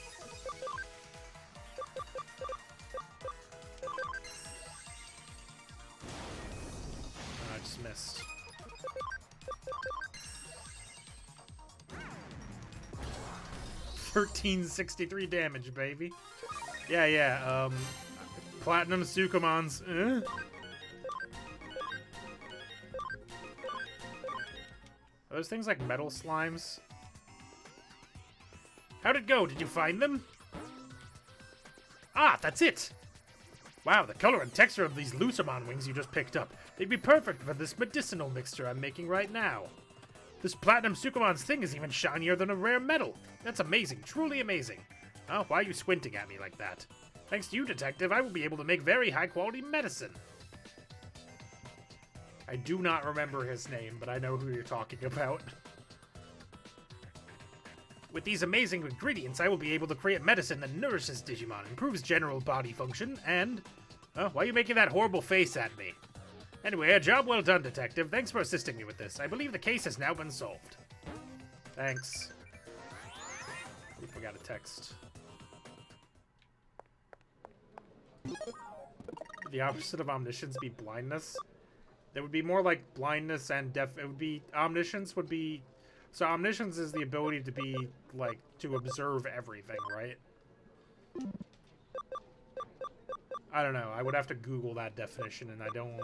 I just missed. $1363 damage, baby. Yeah. Platinum Sukamons. Are those things like metal slimes? How'd it go? Did you find them? Ah, that's it! Wow, the color and texture of these Lucemon wings you just picked up. They'd be perfect for this medicinal mixture I'm making right now. This Platinum Sukamon's thing is even shinier than a rare metal. That's amazing, truly amazing. Oh, why are you squinting at me like that? Thanks to you, Detective, I will be able to make very high-quality medicine. I do not remember his name, but I know who you're talking about. With these amazing ingredients, I will be able to create medicine that nourishes Digimon, improves general body function, and... Oh, why are you making that horrible face at me? Anyway, a job well done, Detective. Thanks for assisting me with this. I believe the case has now been solved. Thanks. Oop, I got a text. The opposite of omniscience be blindness? There would be more like blindness and deaf. It would be... Omniscience would be... So omniscience is the ability to be, like, to observe everything, right? I don't know. I would have to Google that definition, and I don't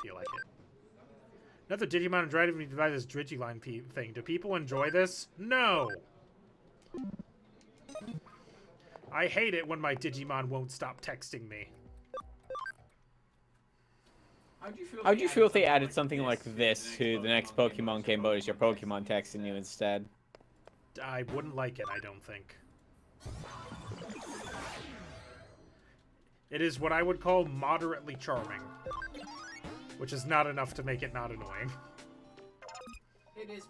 feel like it. Another Digimon driving me to buy this Digiline thing. Do people enjoy this? No! I hate it when my Digimon won't stop texting me. How'd you feel if they added something like this to the next Pokemon game mode as your Pokemon texting you instead? I wouldn't like it, I don't think. It is what I would call moderately charming. Which is not enough to make it not annoying.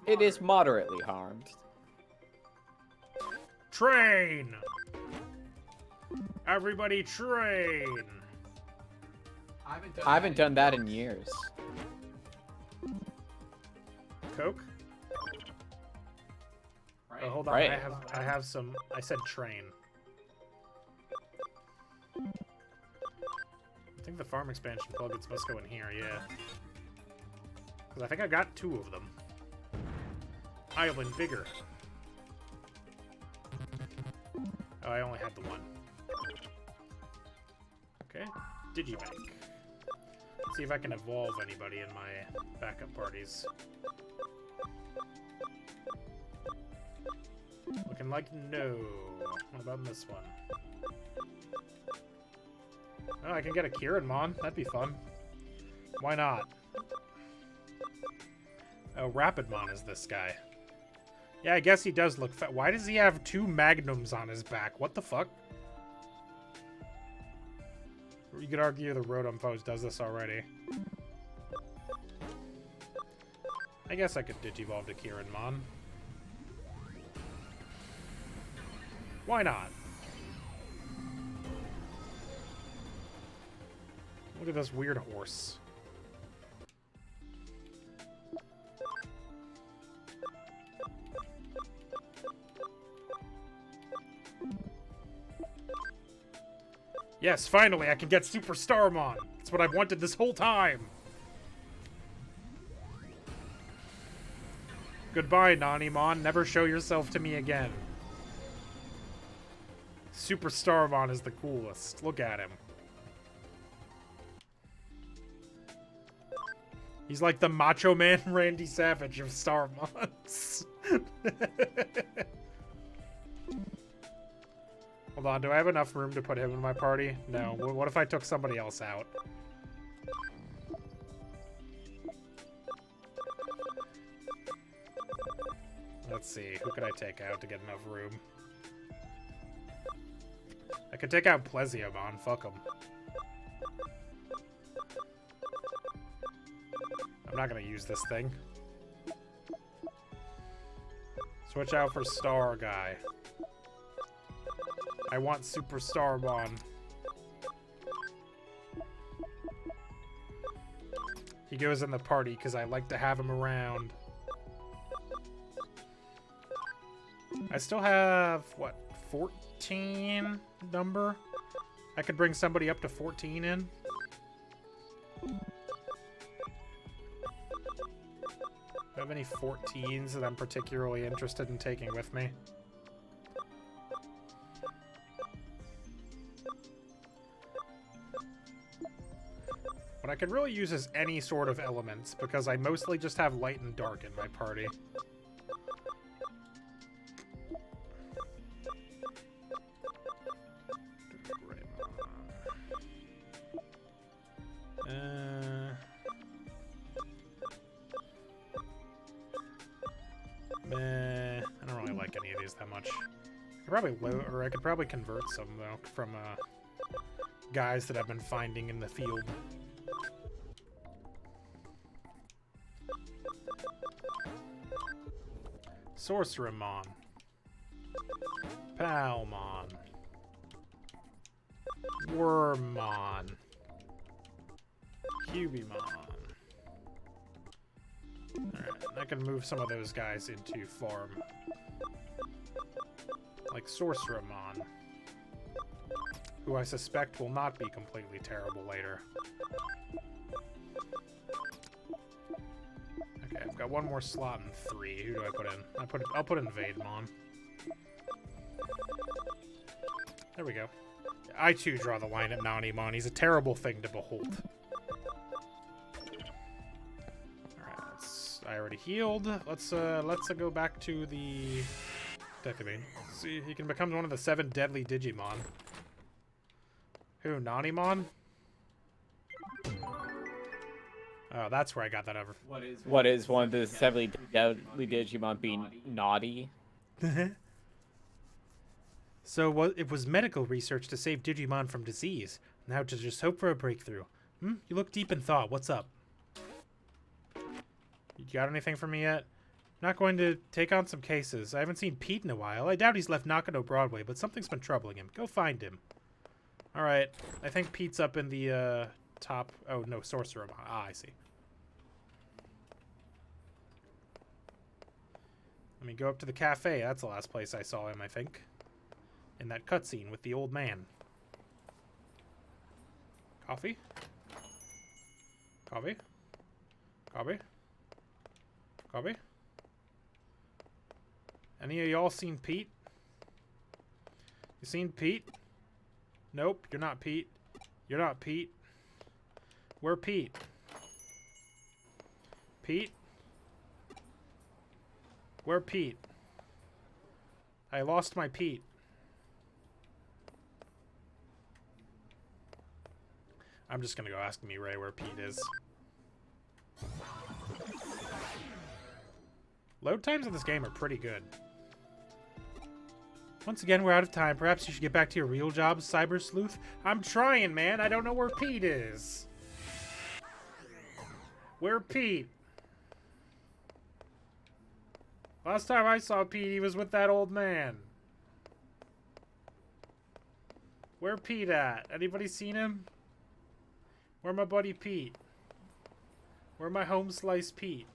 It is moderately harmed. Train! Everybody train! I haven't done that in years. Coke? Oh, hold on. Right. I have some. I said train. I think the farm expansion plugins must go in here, yeah. Because I think I got 2 of them. Island bigger. Oh, I only had the 1. Okay. Digibank. Let's see if I can evolve anybody in my backup parties. Looking like no. What about this one? Oh, I can get a Kirinmon. That'd be fun. Why not? Oh, Rapidmon is this guy. Yeah, I guess he does look fat. Why does he have 2 Magnums on his back? What the fuck? You could argue the Rotom Foes does this already. I guess I could Digivolve to Kirinmon. Why not? Look at this weird horse. Yes, finally, I can get Super Starmon. That's what I've wanted this whole time. Goodbye, Nanimon. Never show yourself to me again. Super Starmon is the coolest. Look at him. He's like the Macho Man Randy Savage of Starmons. Hold on, do I have enough room to put him in my party? No. What if I took somebody else out? Let's see, who could I take out to get enough room? I could take out Plesiomon, fuck him. I'm not gonna use this thing. Switch out for Star Guy. I want Super Starmon. He goes in the party because I like to have him around. I still have, what, 14 number? I could bring somebody up to 14 in. Do I have any 14s that I'm particularly interested in taking with me? What I could really use is any sort of elements, because I mostly just have light and dark in my party. I don't really like any of these that much. I could probably convert some though from guys that I've been finding in the field. Sorcerermon. Palmon. Wormmon. Cubimon. Alright, I can move some of those guys into farm. Like Sorcerermon, who I suspect will not be completely terrible later. Okay, I've got one more slot in 3. Who do I put in? I'll put in Vademon. There we go. I too draw the line at Nanimon. He's a terrible thing to behold. I already healed. Let's go back to the Decimane. See, he can become one of the 7 deadly Digimon. Who, Nanimon? Oh, that's where I got that over. What is one of the 7 deadly Digimon being naughty? So it was medical research to save Digimon from disease. Now to just hope for a breakthrough. You look deep in thought. What's up? You got anything for me yet? Not going to take on some cases. I haven't seen Pete in a while. I doubt he's left Nakano Broadway, but something's been troubling him. Go find him. Alright. I think Pete's up in the top... Oh, no, Sorcerermon. Ah, I see. Let me go up to the cafe. That's the last place I saw him, I think. In that cutscene with the old man. Coffee? Coffee? Coffee? Coffee? Any of y'all seen Pete? You seen Pete? Nope, you're not Pete. You're not Pete. Where Pete? Pete? Where Pete? I lost my Pete. I'm just gonna go ask Mirai where Pete is. Load times in this game are pretty good. Once again, we're out of time. Perhaps you should get back to your real job, Cyber Sleuth? I'm trying, man. I don't know where Pete is. Where Pete? Last time I saw Pete, he was with that old man. Where Pete at? Anybody seen him? Where my buddy Pete? Where my home slice Pete?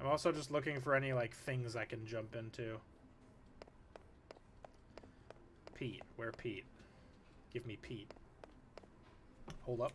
I'm also just looking for any, like, things I can jump into. Pete. Where Pete? Give me Pete. Hold up.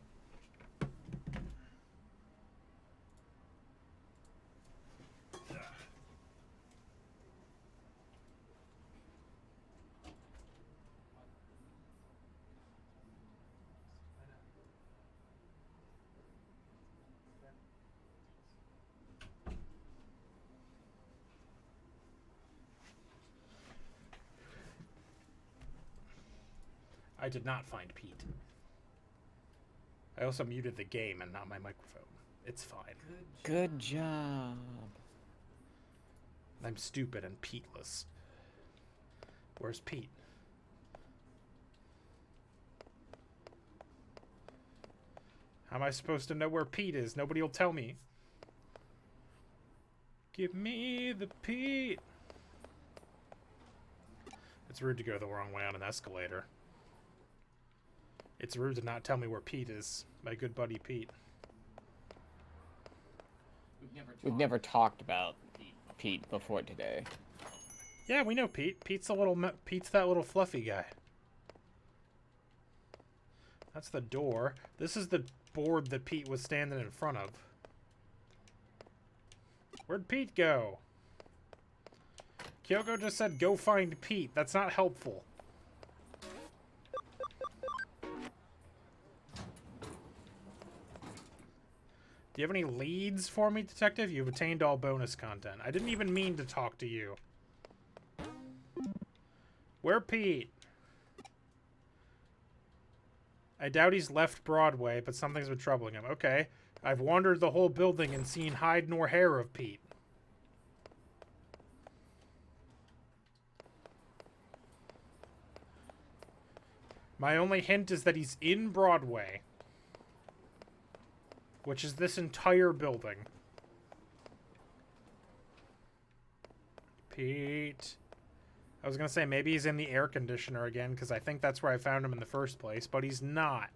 I did not find Pete. I also muted the game and not my microphone. It's fine. Good job. I'm stupid and Peteless. Where's Pete? How am I supposed to know where Pete is? Nobody will tell me. Give me the Pete. It's rude to go the wrong way on an escalator. It's rude to not tell me where Pete is. My good buddy Pete. We've never talked about Pete before today. Yeah, we know Pete. Pete's that little fluffy guy. That's the door. This is the board that Pete was standing in front of. Where'd Pete go? Kyoko just said go find Pete. That's not helpful. Do you have any leads for me, Detective? You've attained all bonus content. I didn't even mean to talk to you. Where Pete? I doubt he's left Broadway, but something's been troubling him. Okay. I've wandered the whole building and seen hide nor hair of Pete. My only hint is that he's in Broadway, which is this entire building. Pete. I was going to say maybe he's in the air conditioner again, because I think that's where I found him in the first place, but he's not.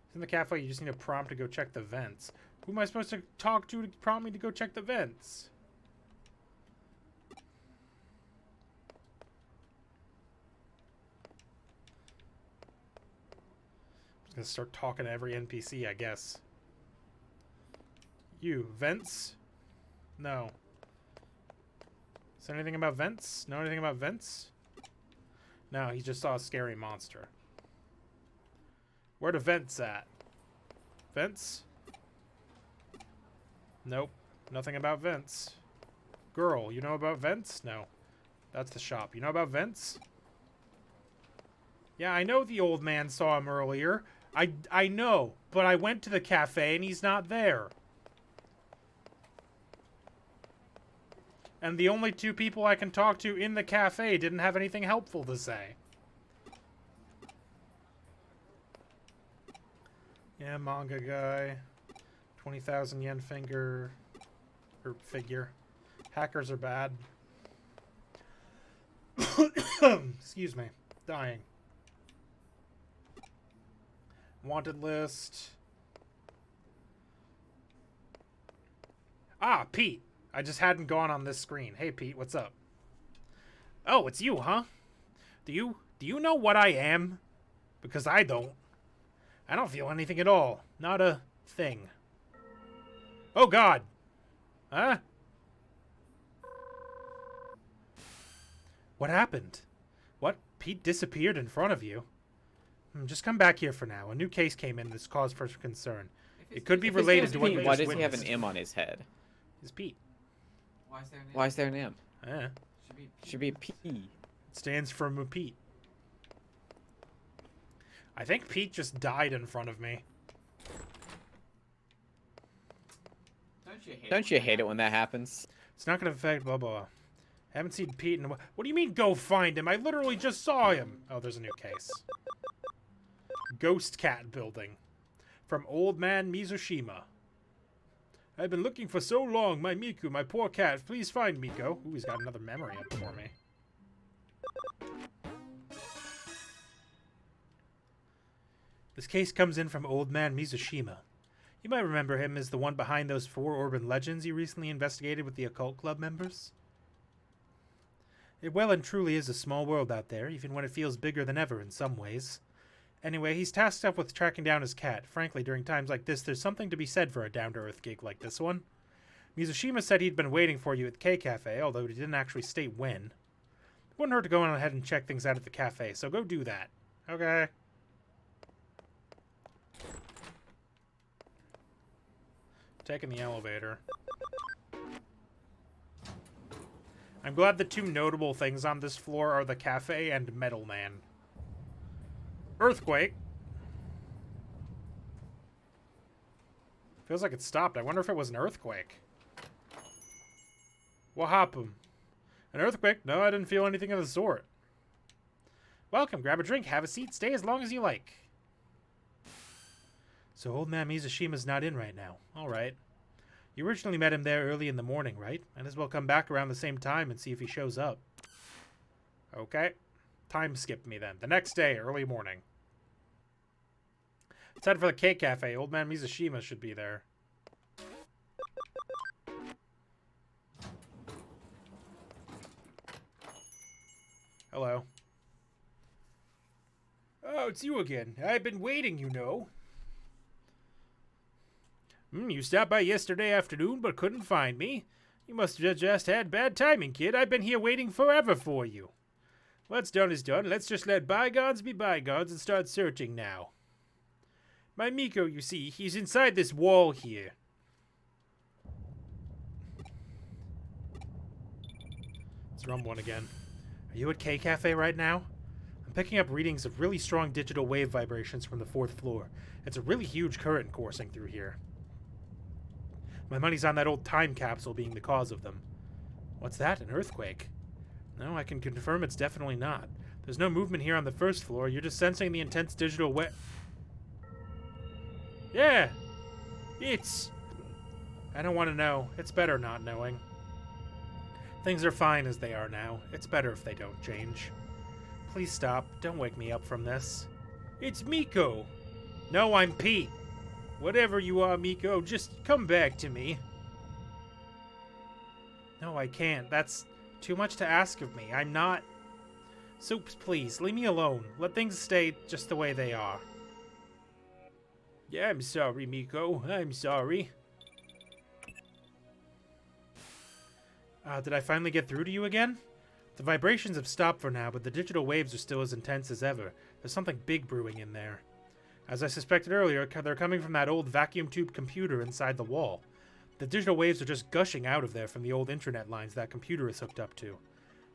He's in the cafe. You just need a prompt to go check the vents. Who am I supposed to talk to prompt me to go check the vents? I'm just going to start talking to every NPC, I guess. You, vents? No. Is there anything about vents? Know anything about vents? No, he just saw a scary monster. Where the vents at? Vents? Nope. Nothing about vents. Girl, you know about vents? No. That's the shop. You know about vents? Yeah, I know the old man saw him earlier. I know, but I went to the cafe and he's not there. And the only two people I can talk to in the cafe didn't have anything helpful to say. Yeah, manga guy. 20,000 yen figure. Hackers are bad. Excuse me. Dying. Wanted list. Ah, Pete. I just hadn't gone on this screen. Hey, Pete, what's up? Oh, it's you, huh? Do you know what I am? Because I don't. I don't feel anything at all. Not a thing. Oh, God. Huh? What happened? What? Pete disappeared in front of you? Just come back here for now. A new case came in that's cause for concern. It could be related to what you just witnessed. Why does he have an M on his head? It's Pete. Why is there an M? Yeah. Should be a P. It stands for Pete. I think Pete just died in front of me. Don't you hate it when that happens? It's not going to affect blah, blah, blah. Haven't seen Pete in a while. What do you mean go find him? I literally just saw him. Oh, there's a new case. Ghost Cat Building. From Old Man Mizushima. I've been looking for so long. My Miku, my poor cat. Please find Miko. Ooh, he's got another memory up for me. This case comes in from Old Man Mizushima. You might remember him as the one behind those 4 urban legends you recently investigated with the occult club members. It well and truly is a small world out there, even when it feels bigger than ever in some ways. Anyway, he's tasked up with tracking down his cat. Frankly, during times like this, there's something to be said for a down-to-earth gig like this one. Mizushima said he'd been waiting for you at K Cafe, although he didn't actually state when. It wouldn't hurt to go on ahead and check things out at the cafe, so go do that. Okay. Taking the elevator. I'm glad the 2 notable things on this floor are the cafe and Metal Man. Earthquake. Feels like it stopped. I wonder if it was an earthquake. What happened? An earthquake? No, I didn't feel anything of the sort. Welcome. Grab a drink. Have a seat. Stay as long as you like. So Old Man Mizushima's not in right now. All right. You originally met him there early in the morning, right? Might as well come back around the same time and see if he shows up. Okay. Time skip me then. The next day, early morning. Let's head for the K Cafe. Old Man Mizushima should be there. Hello. Oh, it's you again. I've been waiting, you know. You stopped by yesterday afternoon but couldn't find me. You must have just had bad timing, kid. I've been here waiting forever for you. What's done is done. Let's just let bygones be bygones and start searching now. My Miko, you see, he's inside this wall here. Let's run one again. Are you at K Cafe right now? I'm picking up readings of really strong digital wave vibrations from the 4th floor. It's a really huge current coursing through here. My money's on that old time capsule being the cause of them. What's that? An earthquake? No, I can confirm it's definitely not. There's no movement here on the 1st floor. You're just sensing the intense digital wave. Yeah! It's... I don't want to know. It's better not knowing. Things are fine as they are now. It's better if they don't change. Please stop. Don't wake me up from this. It's Miko! No, I'm Pete. Whatever you are, Miko, just come back to me. No, I can't. That's too much to ask of me. I'm not... Supes, please, leave me alone. Let things stay just the way they are. Yeah, I'm sorry, Miko. I'm sorry. Did I finally get through to you again? The vibrations have stopped for now, but the digital waves are still as intense as ever. There's something big brewing in there. As I suspected earlier, they're coming from that old vacuum tube computer inside the wall. The digital waves are just gushing out of there from the old internet lines that computer is hooked up to.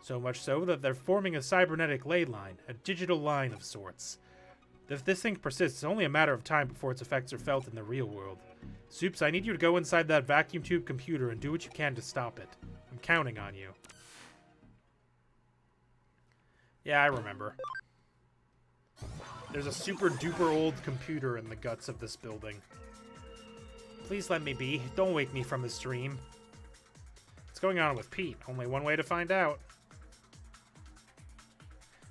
So much so that they're forming a cybernetic ley line, a digital line of sorts. If this thing persists, it's only a matter of time before its effects are felt in the real world. Supes, I need you to go inside that vacuum tube computer and do what you can to stop it. I'm counting on you. Yeah, I remember. There's a super duper old computer in the guts of this building. Please let me be. Don't wake me from this dream. What's going on with Pete? Only one way to find out.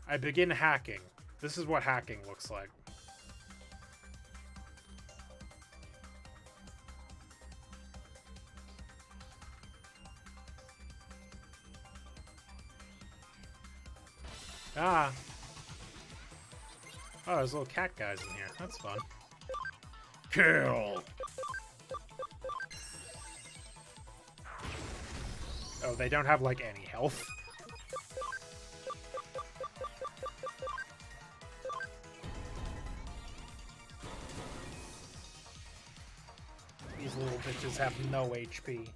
I begin hacking. This is what hacking looks like. Ah. Oh, there's little cat guys in here. That's fun. Kill! Oh, they don't have, like, any health. These little bitches have no HP.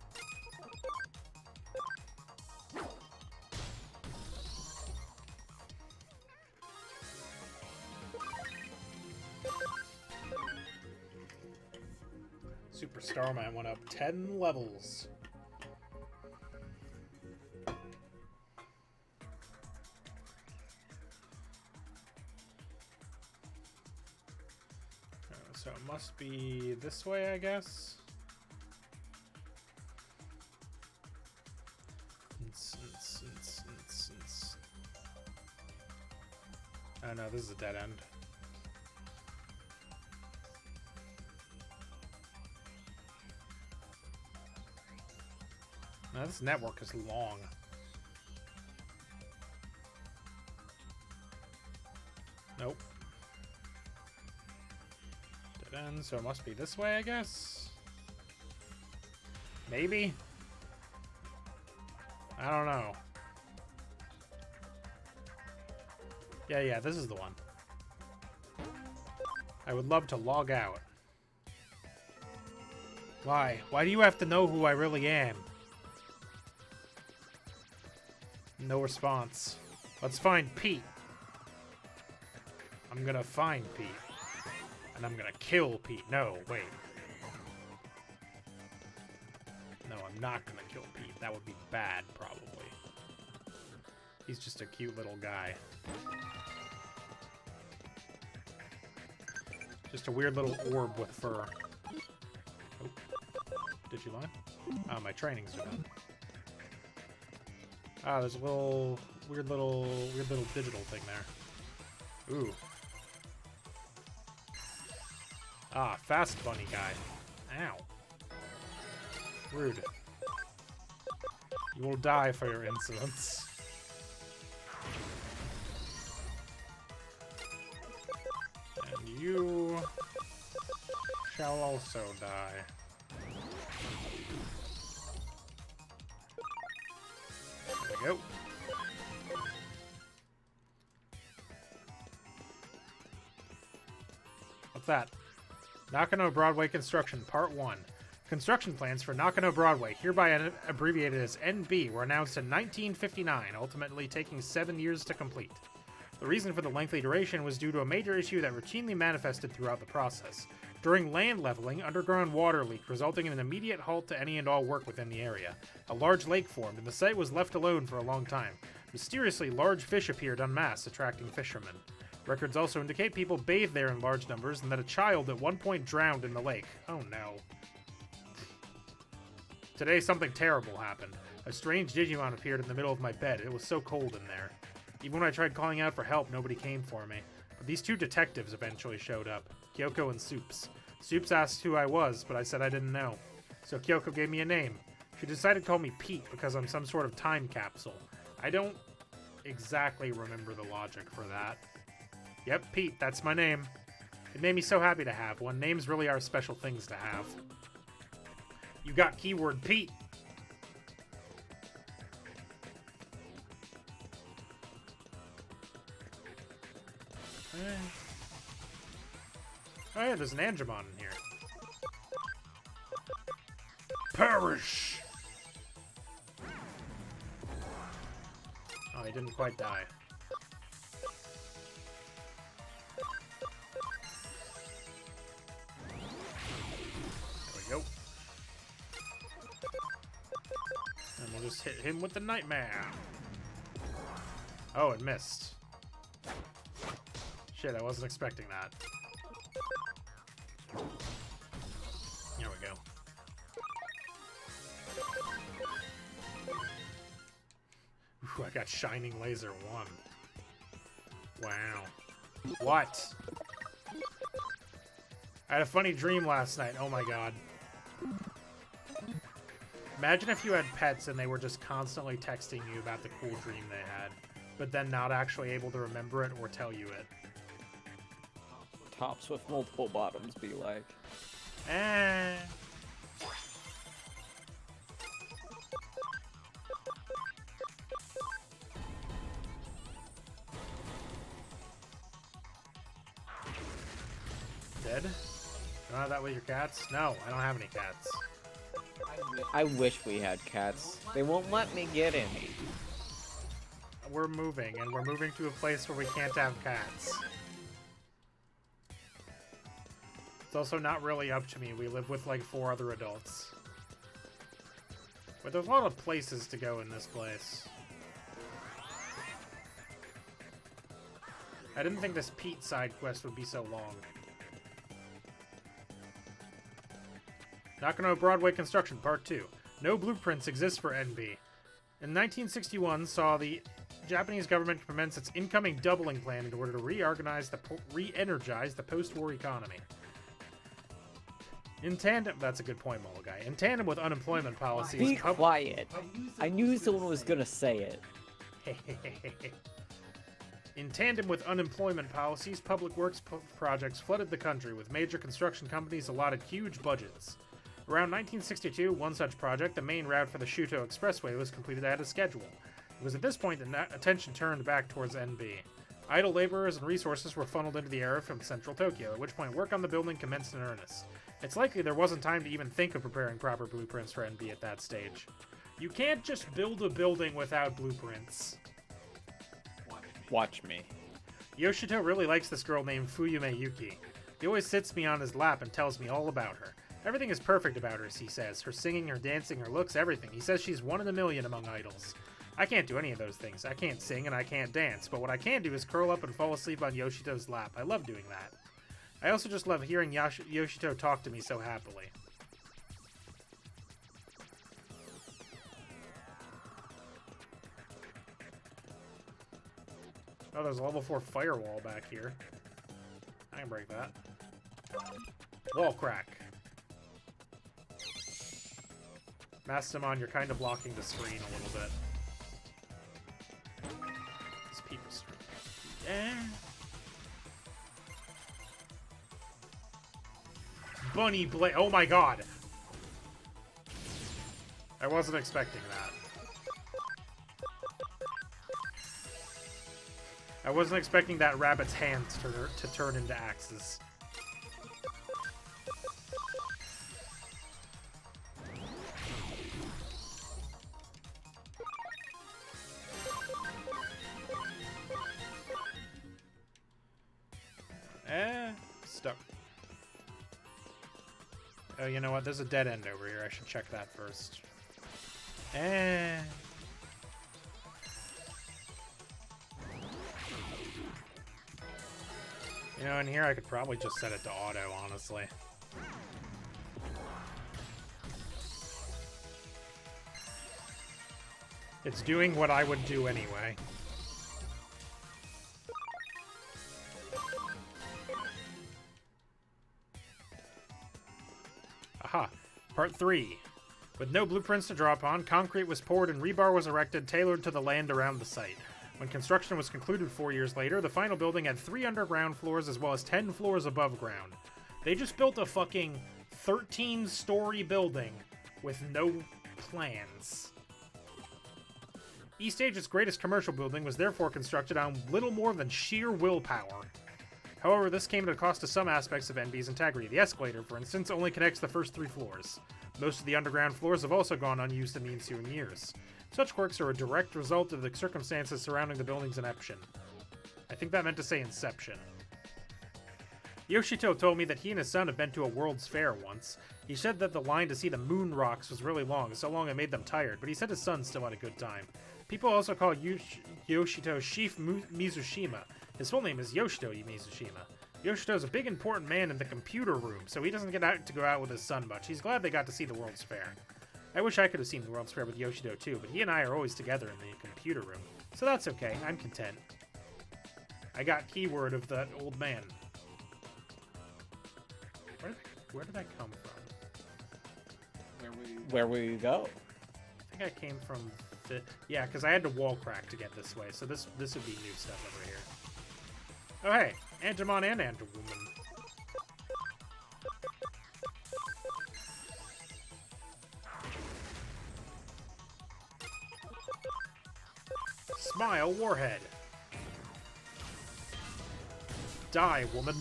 Super Starman went up 10 levels. So it must be this way, I guess. Oh no, this is a dead end. Now, this network is long. Nope. Dead end, so it must be this way, I guess? Maybe? I don't know. Yeah, this is the one. I would love to log out. Why? Why do you have to know who I really am? No response. Let's find Pete. I'm gonna find Pete. And I'm gonna kill Pete. No, wait. No, I'm not gonna kill Pete. That would be bad, probably. He's just a cute little guy. Just a weird little orb with fur. Oh. Digimon? Oh, my trainings are done. Ah, there's a little weird little digital thing there. Ooh. Ah, fast bunny guy. Ow. Rude. You will die for your insolence. And you shall also die. There we go. What's that? Nakano Broadway Construction, Part 1. Construction plans for Nakano Broadway, hereby abbreviated as NB, were announced in 1959, ultimately taking 7 years to complete. The reason for the lengthy duration was due to a major issue that routinely manifested throughout the process. During land leveling, underground water leaked, resulting in an immediate halt to any and all work within the area. A large lake formed, and the site was left alone for a long time. Mysteriously, large fish appeared en masse, attracting fishermen. Records also indicate people bathed there in large numbers, and that a child at one point drowned in the lake. Oh no. Today, something terrible happened. A strange Digimon appeared in the middle of my bed. It was so cold in there. Even when I tried calling out for help, nobody came for me. But these two detectives eventually showed up. Kyoko and Supes. Supes asked who I was, but I said I didn't know. So Kyoko gave me a name. She decided to call me Pete because I'm some sort of time capsule. I don't exactly remember the logic for that. Yep, Pete, that's my name. It made me so happy to have one. Names really are special things to have. You got keyword Pete. Oh yeah, there's an Angemon in here. Perish! Oh, he didn't quite die. There we go. And we'll just hit him with the Nightmare. Oh, it missed. Shit, I wasn't expecting that. There we go. Ooh, I got Shining Laser 1. Wow. What? I had a funny dream last night. Oh my god. Imagine if you had pets and they were just constantly texting you about the cool dream they had, but then not actually able to remember it or tell you it. Tops with multiple bottoms be like. Eh. Dead? You don't have that with your cats? No, I don't have any cats. I wish we had cats. They won't let me get any. We're moving, and we're moving to a place where we can't have cats. It's also not really up to me. We live with like 4 other adults. But there's a lot of places to go in this place. I didn't think this Pete side quest would be so long. Nakano Broadway Construction, Part 2. No blueprints exist for NB. In 1961, saw the Japanese government commence its incoming doubling plan in order to re-energize the post-war economy. In tandem, that's a good point, Mologai. In tandem with unemployment policies, Be quiet. I knew someone was gonna say it. In tandem with unemployment policies, public works projects flooded the country, with major construction companies allotted huge budgets. Around 1962, one such project, the main route for the Shuto Expressway, was completed ahead of schedule. It was at this point that attention turned back towards NB. Idle laborers and resources were funneled into the area from central Tokyo, at which point work on the building commenced in earnest. It's likely there wasn't time to even think of preparing proper blueprints for NB at that stage. You can't just build a building without blueprints. Watch me. Yoshito really likes this girl named Fuyume Yuki. He always sits me on his lap and tells me all about her. Everything is perfect about her, he says. Her singing, her dancing, her looks, everything. He says she's one in a million among idols. I can't do any of those things. I can't sing and I can't dance, but what I can do is curl up and fall asleep on Yoshito's lap. I love doing that. I also just love hearing Yoshito talk to me so happily. Oh, there's a level 4 firewall back here. I can break that. Wall crack. Mastamon, you're kind of blocking the screen a little bit. This people's screen. Yeah. Bunny Blade. Oh my god. I wasn't expecting that. I wasn't expecting that rabbit's hands to turn into axes. Stuck. Oh, you know what? There's a dead end over here. I should check that first. You know, in here I could probably just set it to auto, honestly. It's doing what I would do anyway. Aha. Part 3. With no blueprints to draw upon, concrete was poured and rebar was erected, tailored to the land around the site. When construction was concluded 4 years later, the final building had 3 underground floors as well as 10 floors above ground. They just built a fucking 13-story building with no plans. East Asia's greatest commercial building was therefore constructed on little more than sheer willpower. However, this came at a cost to some aspects of NB's integrity. The escalator, for instance, only connects the first 3 floors. Most of the underground floors have also gone unused in the ensuing years. Such quirks are a direct result of the circumstances surrounding the building's inception. I think that meant to say inception. Yoshito told me that he and his son have been to a World's Fair once. He said that the line to see the moon rocks was really long, so long it made them tired, but he said his son still had a good time. People also call Yoshito Chief Mizushima. His full name is Yoshito Mizushima. Yoshito's a big important man in the computer room, so he doesn't get out to go out with his son much. He's glad they got to see the World's Fair. I wish I could have seen the World's Fair with Yoshito too, but he and I are always together in the computer room. So that's okay, I'm content. I got keyword of that old man. Where did I come from? Where will you go? I think I came from the... Yeah, because I had to wall crack to get this way, so this would be new stuff over here. Oh hey, Antimon and Antiwoman. Smile, Warhead. Die, woman.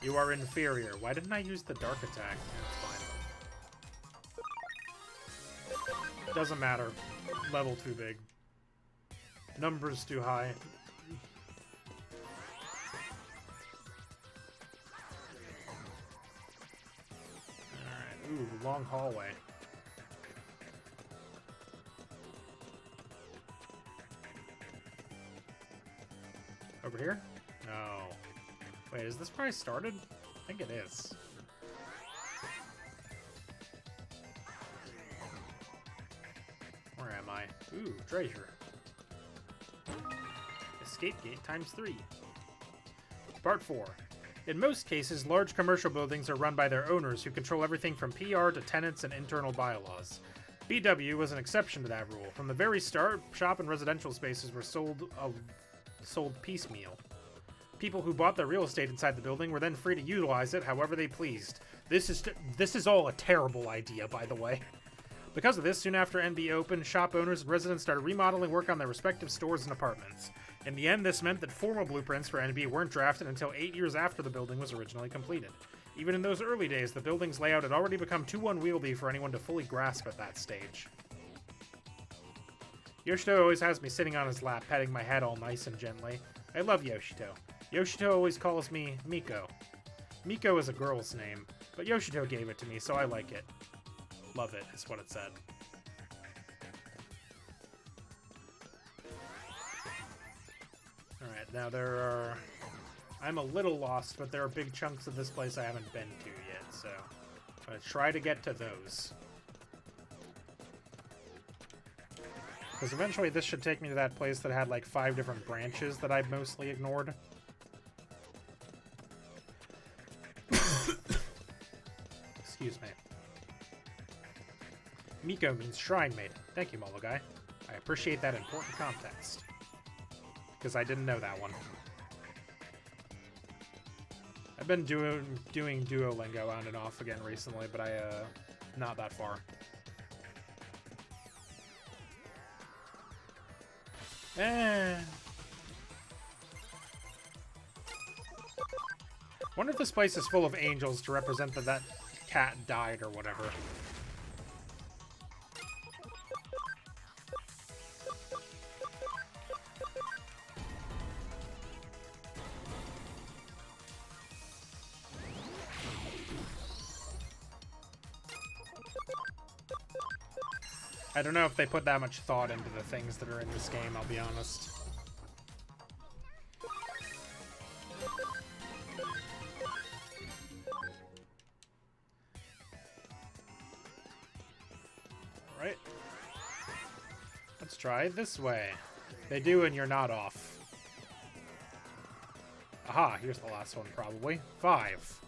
You are inferior. Why didn't I use the dark attack? That's fine. Doesn't matter. Level too big. Numbers too high. Alright, ooh, long hallway. Over here? No. Wait, is this probably started? I think it is. Where am I? Ooh, treasure. Escape gate times 3. Part 4. In most cases, large commercial buildings are run by their owners who control everything from PR to tenants and internal bylaws. BW was an exception to that rule. From the very start, shop and residential spaces were sold piecemeal. People who bought their real estate inside the building were then free to utilize it however they pleased. This is all a terrible idea, by the way. Because of this, soon after NB opened, shop owners and residents started remodeling work on their respective stores and apartments. In the end, this meant that formal blueprints for NB weren't drafted until 8 years after the building was originally completed. Even in those early days, the building's layout had already become too unwieldy for anyone to fully grasp at that stage. Yoshito always has me sitting on his lap, petting my head all nice and gently. I love Yoshito. Yoshito always calls me Miko. Miko is a girl's name, but Yoshito gave it to me, so I like it. Love it, is what it said. Alright, now there are... I'm a little lost, but there are big chunks of this place I haven't been to yet, so I'm going to try to get to those. Because eventually this should take me to that place that had like 5 different branches that I've mostly ignored. Excuse me. Miko means shrine maiden. Thank you, Mologai. I appreciate that important context. Because I didn't know that one. I've been doing Duolingo on and off again recently, but not that far. Wonder if this place is full of angels to represent that cat died or whatever. I don't know if they put that much thought into the things that are in this game, I'll be honest. Alright. Let's try this way. They do and you're not off. Aha, here's the last one probably. 5.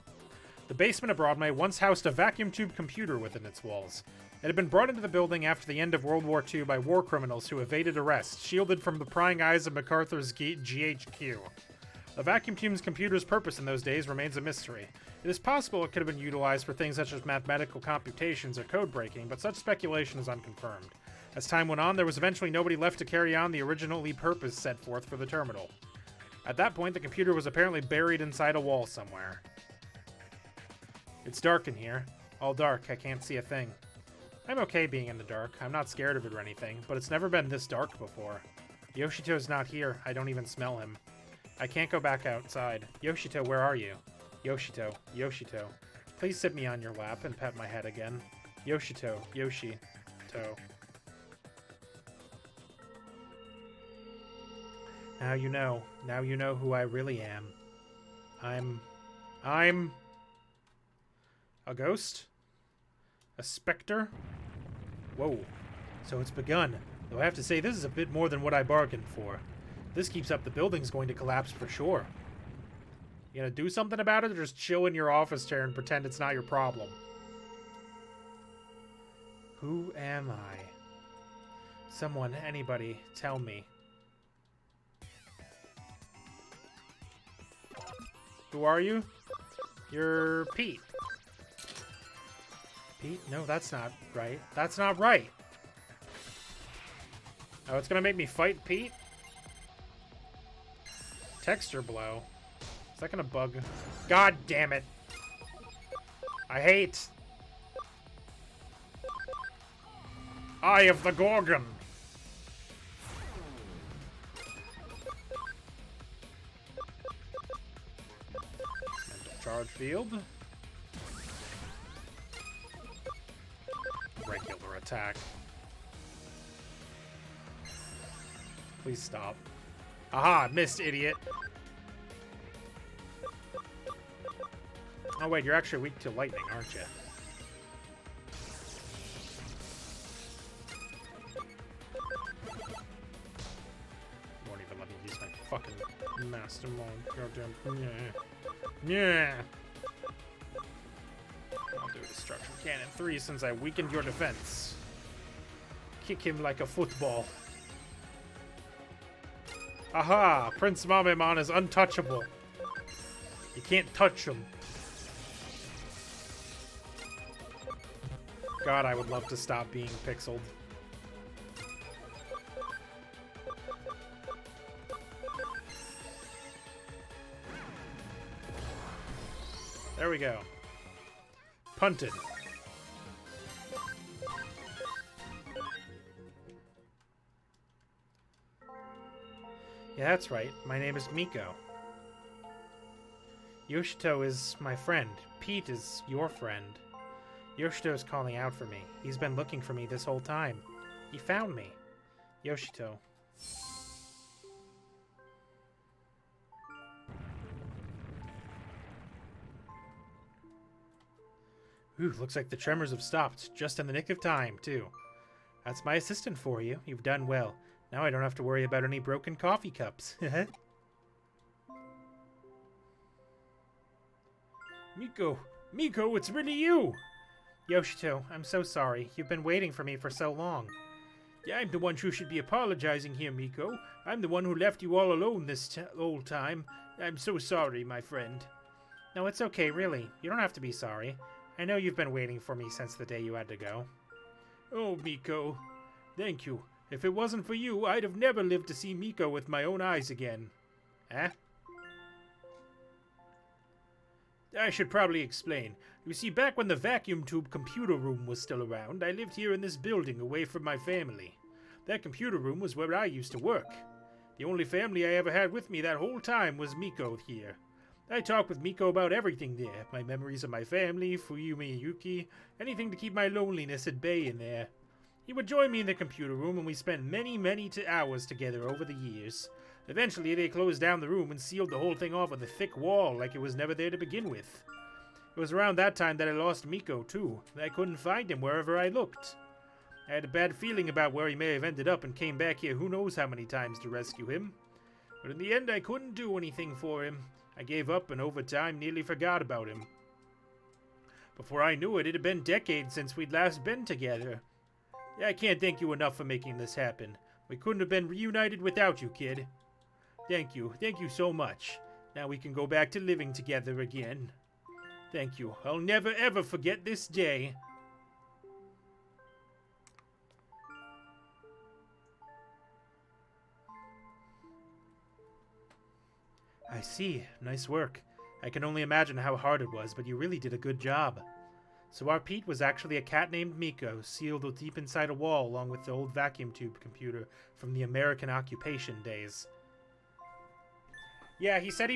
The basement of Broadway once housed a vacuum tube computer within its walls. It had been brought into the building after the end of World War II by war criminals who evaded arrest, shielded from the prying eyes of MacArthur's GHQ. The vacuum tube's computer's purpose in those days remains a mystery. It is possible it could have been utilized for things such as mathematical computations or code breaking, but such speculation is unconfirmed. As time went on, there was eventually nobody left to carry on the originally purpose set forth for the terminal. At that point, the computer was apparently buried inside a wall somewhere. It's dark in here. All dark, I can't see a thing. I'm okay being in the dark. I'm not scared of it or anything, but it's never been this dark before. Yoshito's not here. I don't even smell him. I can't go back outside. Yoshito, where are you? Yoshito, Yoshito. Please sit me on your lap and pet my head again. Yoshito, Yoshi-to. Now you know. Now you know who I really am. I'm... a ghost? A specter? Whoa. So it's begun. Though I have to say, this is a bit more than what I bargained for. This keeps up, the building's going to collapse for sure. You gonna do something about it, or just chill in your office chair and pretend it's not your problem? Who am I? Someone, anybody, tell me. Who are you? You're Pete. Pete? No, that's not right. That's not right. Oh, it's gonna make me fight Pete? Texture blow. Is that gonna bug? God damn it. I hate. Eye of the Gorgon. Mental charge field. Regular attack. Please stop. Aha, missed, idiot. Oh wait, you're actually weak to lightning, aren't you? Won't even let me use my fucking master mode. Goddamn. Yeah. Yeah. I'll do a Destruction Cannon 3 since I weakened your defense. Kick him like a football. Aha! Prince Mamemon is untouchable. You can't touch him. God, I would love to stop being pixeled. There we go. Punted. Yeah, that's right. My name is Miko. Yoshito is my friend. Pete is your friend. Yoshito is calling out for me. He's been looking for me this whole time. He found me. Yoshito. Ooh, looks like the tremors have stopped. Just in the nick of time, too. That's my assistant for you. You've done well. Now I don't have to worry about any broken coffee cups. Miko! Miko, it's really you! Yoshito, I'm so sorry. You've been waiting for me for so long. Yeah, I'm the one who should be apologizing here, Miko. I'm the one who left you all alone this whole time. I'm so sorry, my friend. No, it's okay, really. You don't have to be sorry. I know you've been waiting for me since the day you had to go. Oh, Miko. Thank you. If it wasn't for you, I'd have never lived to see Miko with my own eyes again. Eh? I should probably explain. You see, back when the vacuum tube computer room was still around, I lived here in this building away from my family. That computer room was where I used to work. The only family I ever had with me that whole time was Miko here. I talked with Miko about everything there. My memories of my family, Fuyumi and Yuki, anything to keep my loneliness at bay in there. He would join me in the computer room and we spent many hours together over the years. Eventually they closed down the room and sealed the whole thing off with a thick wall like it was never there to begin with. It was around that time that I lost Miko too. I couldn't find him wherever I looked. I had a bad feeling about where he may have ended up and came back here who knows how many times to rescue him. But in the end I couldn't do anything for him. I gave up and over time nearly forgot about him. Before I knew it, it had been decades since we'd last been together. I can't thank you enough for making this happen. We couldn't have been reunited without you, kid. Thank you so much. Now we can go back to living together again. Thank you. I'll never ever forget this day. I see. Nice work. I can only imagine how hard it was, but you really did a good job. So our Pete was actually a cat named Miko, sealed deep inside a wall along with the old vacuum tube computer from the American occupation days. Yeah, he said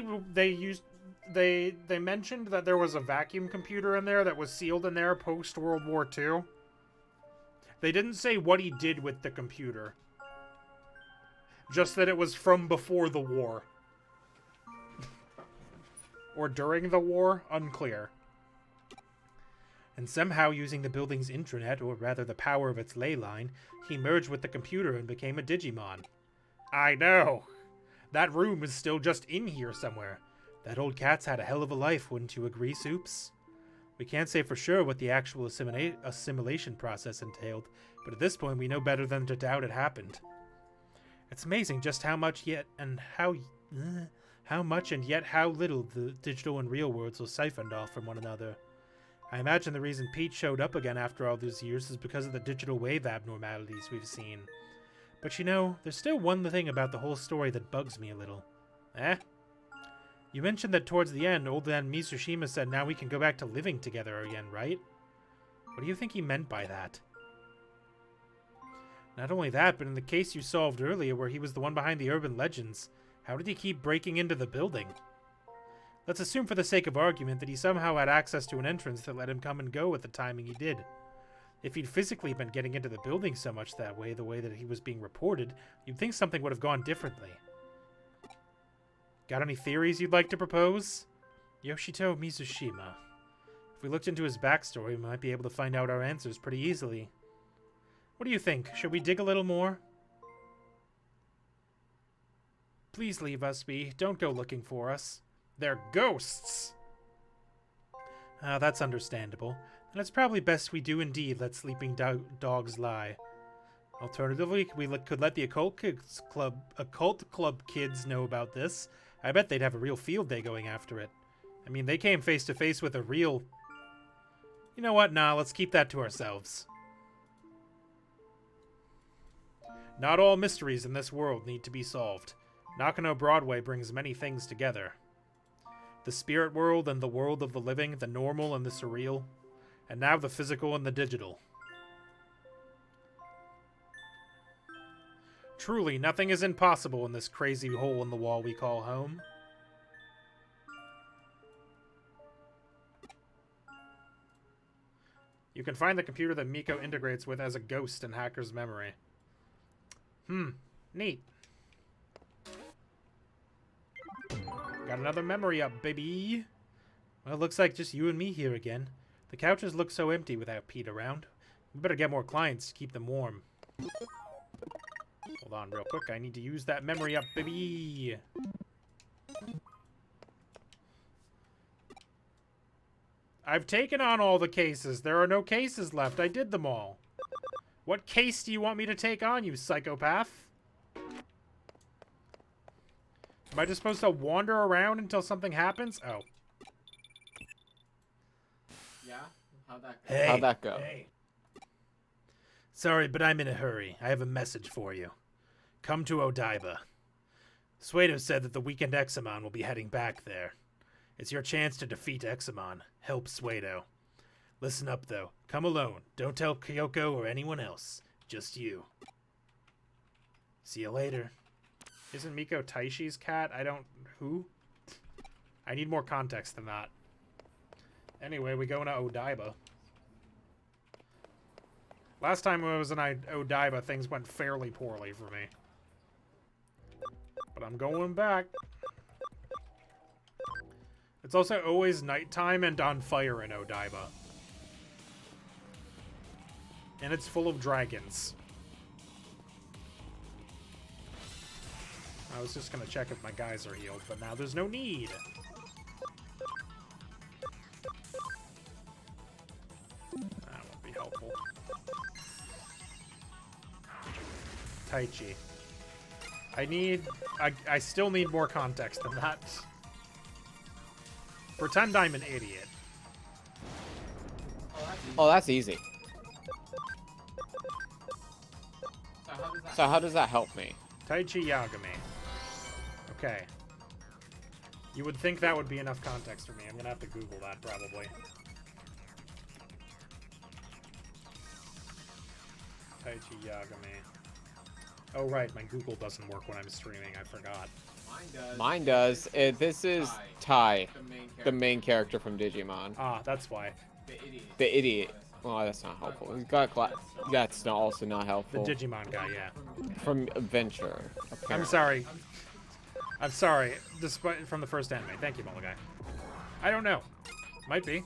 they mentioned that there was a vacuum computer in there that was sealed in there post World War II. They didn't say what he did with the computer. Just that it was from before the war. Or during the war? Unclear. And somehow, using the building's intranet, or rather the power of its ley line, he merged with the computer and became a Digimon. I know! That room is still just in here somewhere. That old cat's had a hell of a life, wouldn't you agree, Supes? We can't say for sure what the actual assimilation process entailed, but at this point we know better than to doubt it happened. It's amazing just how much yet and how much and yet how little the digital and real worlds are siphoned off from one another. I imagine the reason Pete showed up again after all these years is because of the digital wave abnormalities we've seen. But you know, there's still one thing about the whole story that bugs me a little. Eh? You mentioned that towards the end, old man Mitsushima said now we can go back to living together again, right? What do you think he meant by that? Not only that, but in the case you solved earlier where he was the one behind the urban legends, how did he keep breaking into the building? Let's assume for the sake of argument that he somehow had access to an entrance that let him come and go at the timing he did. If he'd physically been getting into the building so much that way, the way that he was being reported, you'd think something would have gone differently. Got any theories you'd like to propose? Yoshito Mitsushima. If we looked into his backstory, we might be able to find out our answers pretty easily. What do you think? Should we dig a little more? Please leave us be. Don't go looking for us. They're ghosts. That's understandable. And it's probably best we do indeed let sleeping dogs lie. Alternatively, we could let the occult club kids know about this. I bet they'd have a real field day going after it. I mean, they came face to face with a real... You know what? Nah, let's keep that to ourselves. Not all mysteries in this world need to be solved. Nakano Broadway brings many things together. The spirit world and the world of the living, the normal and the surreal, and now the physical and the digital. Truly, nothing is impossible in this crazy hole in the wall we call home. You can find the computer that Miko integrates with as a ghost in Hacker's memory. Neat. Got another memory up, baby. Well, it looks like just you and me here again. The couches look so empty without Pete around. We better get more clients to keep them warm. Hold on real quick. I need to use that memory up, baby. I've taken on all the cases. There are no cases left. I did them all. What case do you want me to take on, you psychopath? Am I just supposed to wander around until something happens? Oh. Yeah? How'd that go? Hey, how'd that go? Hey. Sorry, but I'm in a hurry. I have a message for you. Come to Odaiba. Suedo said that the weekend Examon will be heading back there. It's your chance to defeat Examon. Help Suedo. Listen up, though. Come alone. Don't tell Kyoko or anyone else. Just you. See you later. Isn't Miko Taishi's cat? Who? I need more context than that. Anyway, we go into Odaiba. Last time I was in Odaiba, things went fairly poorly for me. But I'm going back. It's also always nighttime and on fire in Odaiba. And it's full of dragons. I was just gonna check if my guys are healed, but now there's no need. That won't be helpful. Taichi. I still need more context than that. Pretend I'm an idiot. Oh, that's easy. So how does that help me? Taichi Yagami. Okay. You would think that would be enough context for me. I'm gonna have to Google that, probably. Taichi Yagami. Oh, right. My Google doesn't work when I'm streaming. I forgot. Mine does. This is Tai, the main character from Digimon. Ah, that's why. The idiot. Well, that's not helpful. That's also not helpful. The Digimon guy, yeah. From Adventure. Apparently. I'm sorry. I'm sorry. Despite from the first anime. Thank you, Mulligai. I don't know. Might be.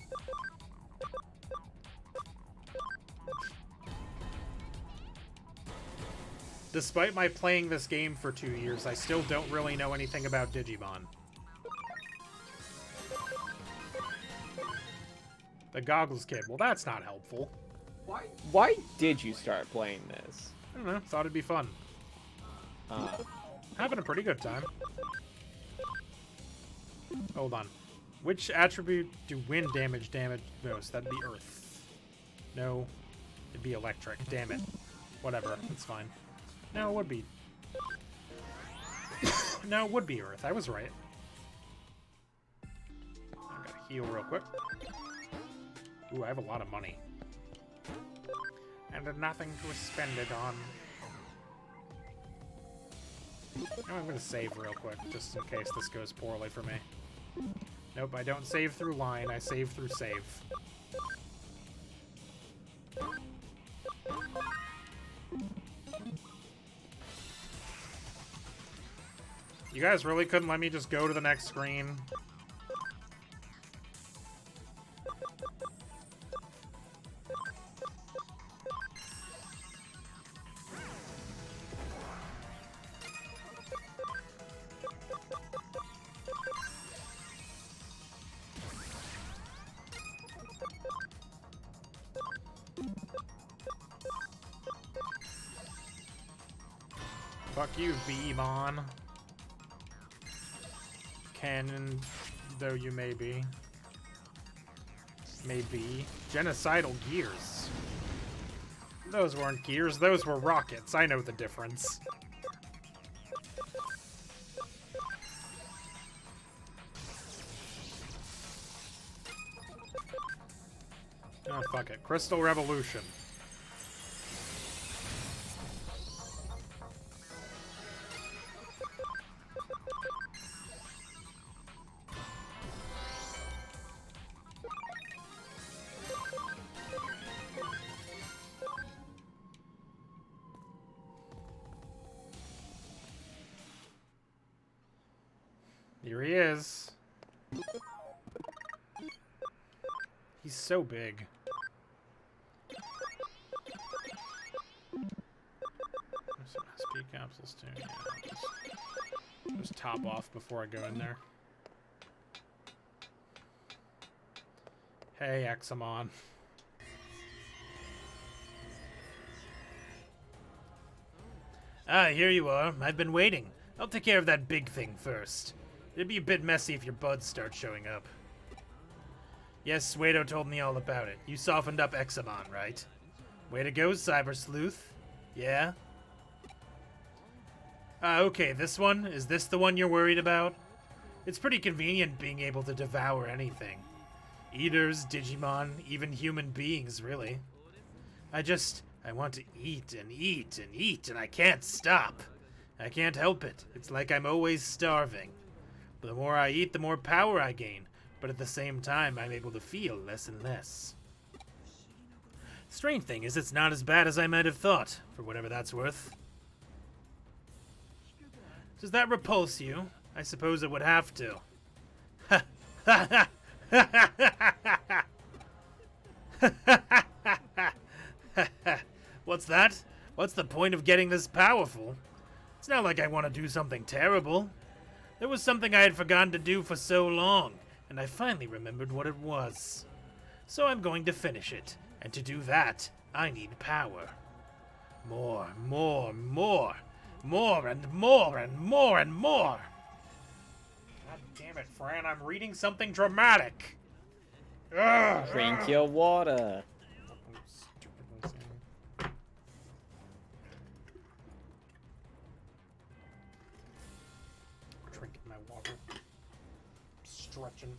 Despite my playing this game for 2 years, I still don't really know anything about Digimon. The Goggles Kid. Well, that's not helpful. Why did you start playing this? I don't know. Thought it'd be fun. Having a pretty good time. Hold on. Which attribute do wind damage most? That'd be Earth. No. It'd be electric. Damn it. Whatever. It's fine. No, it would be. No, it would be Earth. I was right. I gotta heal real quick. Ooh, I have a lot of money. And nothing to spend it on. Now I'm gonna save real quick, just in case this goes poorly for me. Nope, I don't save through line, I save through save. You guys really couldn't let me just go to the next screen? Fuck you, Beemon. Canon, though you may be. Maybe. Genocidal gears. Those weren't gears, those were rockets. I know the difference. Oh, fuck it. Crystal Revolution. Here he is. He's so big. There's some SP capsules too. Yeah, I'll just top off before I go in there. Hey, Examon. Ah, here you are. I've been waiting. I'll take care of that big thing first. It'd be a bit messy if your buds start showing up. Yes, Suedo told me all about it. You softened up Examon, right? Way to go, Cyber Sleuth. Yeah? Okay, this one? Is this the one you're worried about? It's pretty convenient being able to devour anything. Eaters, Digimon, even human beings, really. I want to eat and eat and eat, and I can't stop. I can't help it. It's like I'm always starving. But the more I eat, the more power I gain. But at the same time, I'm able to feel less and less. Strange thing is, it's not as bad as I might have thought, for whatever that's worth. Does that repulse you? I suppose it would have to. Ha ha ha ha ha ha. What's that? What's the point of getting this powerful? It's not like I want to do something terrible. There was something I had forgotten to do for so long, and I finally remembered what it was. So I'm going to finish it, and to do that, I need power. More, more, more. More and more and more and more. God damn it, Fran, I'm reading something dramatic. Ugh. Drink your water. Drinking my water. Stretching.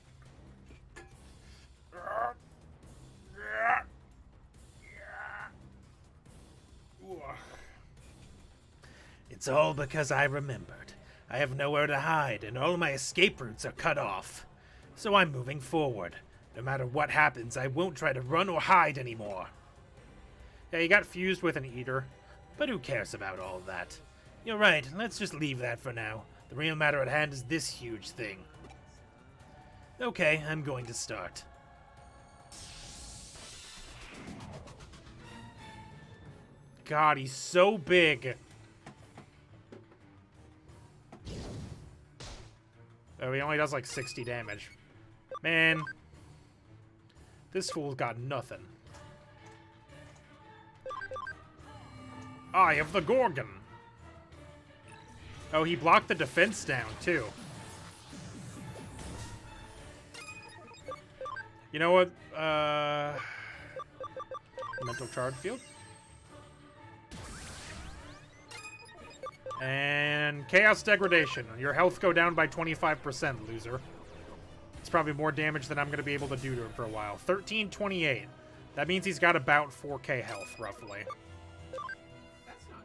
It's all because I remembered. I have nowhere to hide, and all my escape routes are cut off. So I'm moving forward. No matter what happens, I won't try to run or hide anymore. Yeah, he got fused with an eater, but who cares about all that? You're right, let's just leave that for now. The real matter at hand is this huge thing. Okay, I'm going to start. God, he's so big. Oh, he only does like 60 damage. Man. This fool's got nothing. Eye of the Gorgon. Oh, he blocked the defense down, too. You know what? Mental Charge Field. And Chaos Degradation. Your health go down by 25%, loser. It's probably more damage than I'm going to be able to do to him for a while. 1328. That means he's got about 4k health, roughly.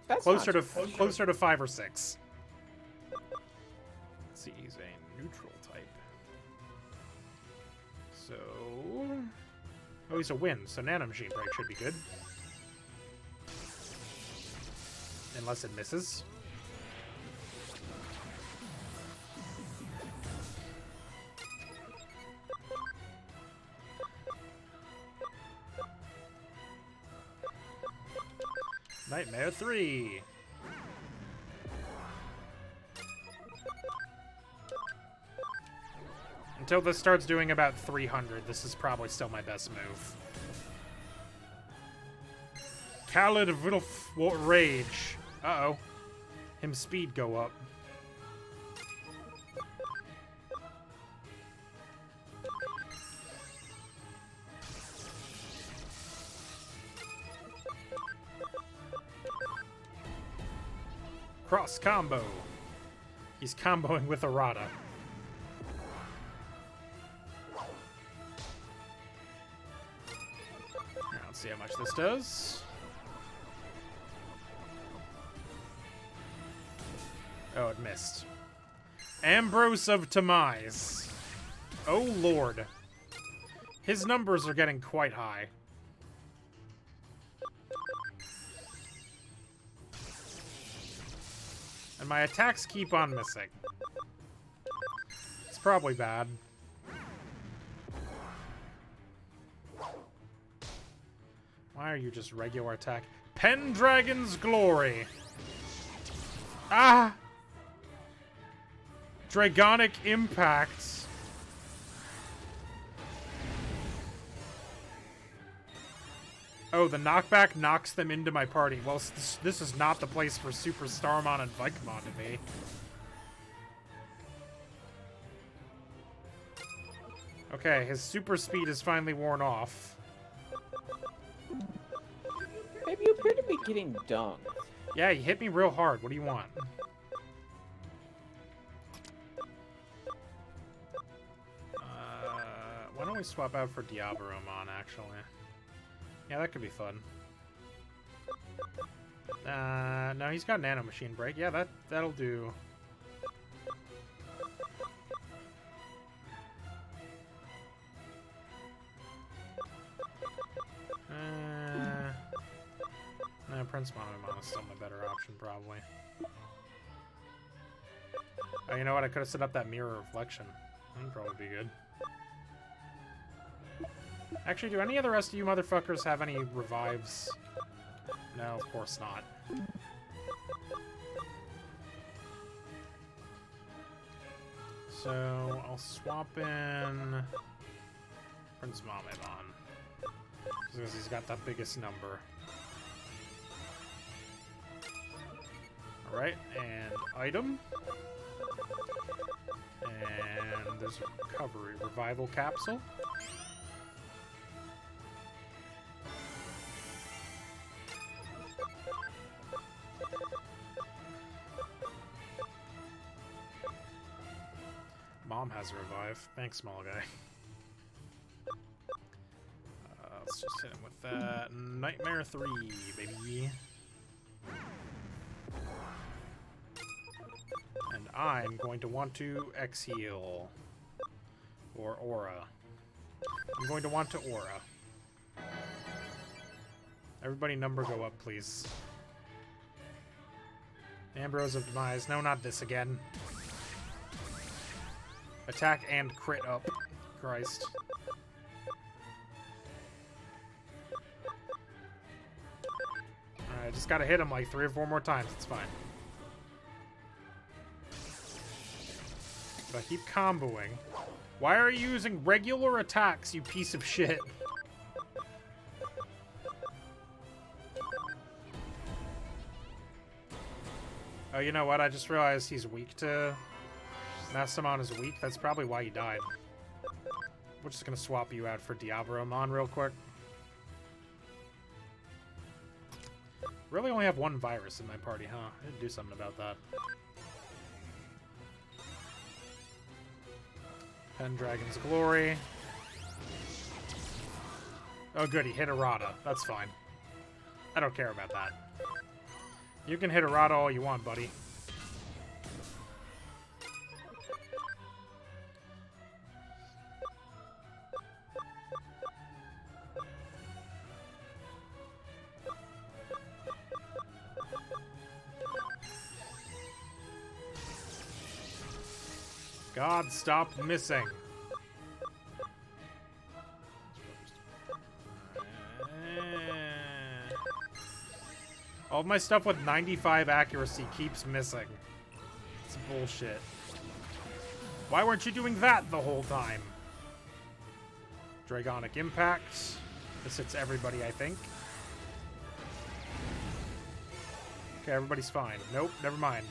That's Closer to 5 or 6. Let's see, he's a neutral type. So... Oh, he's a wind, so Nano Machine Break should be good. Unless it misses. Nightmare 3. Until this starts doing about 300, this is probably still my best move. Khalid Rage. Uh-oh. him speed go up. Cross combo. He's comboing with Arata. Let's see how much this does. Oh, it missed. Ambrose of Tamise. Oh, Lord. His numbers are getting quite high. And my attacks keep on missing. It's probably bad. Why are you just regular attack? Pendragon's Glory! Ah! Dragonic Impact. Oh, the knockback knocks them into my party. Well, this is not the place for Super Starmon and Vikemon to be. Okay, his super speed is finally worn off. Maybe you appear to be getting dunked. Yeah, he hit me real hard. What do you want? Why don't we swap out for Diaboromon, actually? Yeah, that could be fun. No, he's got Nano Machine Break. Yeah, that'll do. No, Prince Monomon is still my better option, probably. Oh, you know what? I could have set up that Mirror Reflection. That'd probably be good. Actually, do any of the rest of you motherfuckers have any revives? No, of course not. So, I'll swap in Prince Monomon. Because he's got the biggest number. Alright, and item. And there's a recovery. Revival capsule. Mom has a revive. Thanks, small guy. Let's just hit him with that. Nightmare 3, baby. And I'm going to want to X-Heal. Or Aura. I'm going to want to Aura. Everybody number go up, please. Ambrose of Demise. No, not this again. Attack and crit up. Christ. Alright, just gotta hit him like 3 or 4 more times. It's fine. But I keep comboing. Why are you using regular attacks, you piece of shit? Oh, you know what? I just realized he's weak to... Massamon is weak. That's probably why he died. We're just gonna swap you out for Diaboromon real quick. Really only have one virus in my party, huh? I didn't do something about that. Pendragon's Glory. Oh good, he hit Arata. That's fine. I don't care about that. You can hit Arata all you want, buddy. God, stop missing. All of my stuff with 95 accuracy keeps missing. It's bullshit. Why weren't you doing that the whole time? Dragonic Impact. This hits everybody, I think. Okay, everybody's fine. Nope, never mind.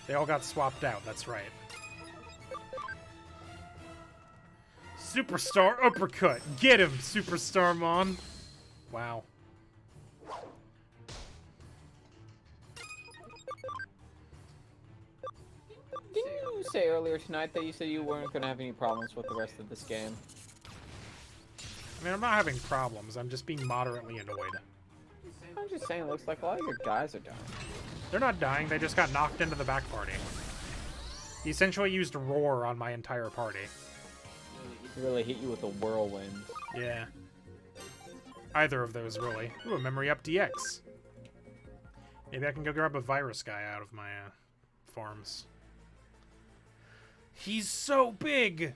They all got swapped out, that's right. Superstar uppercut! Get him, Superstar Mon! Wow. Didn't you say earlier tonight that you said you weren't going to have any problems with the rest of this game? I mean, I'm not having problems. I'm just being moderately annoyed. I'm just saying, it looks like a lot of your guys are dying. They're not dying. They just got knocked into the back party. He essentially used Roar on my entire party. He really hit you with a whirlwind. Yeah. Either of those, really. Ooh, a memory up DX. Maybe I can go grab a virus guy out of my farms. He's so big!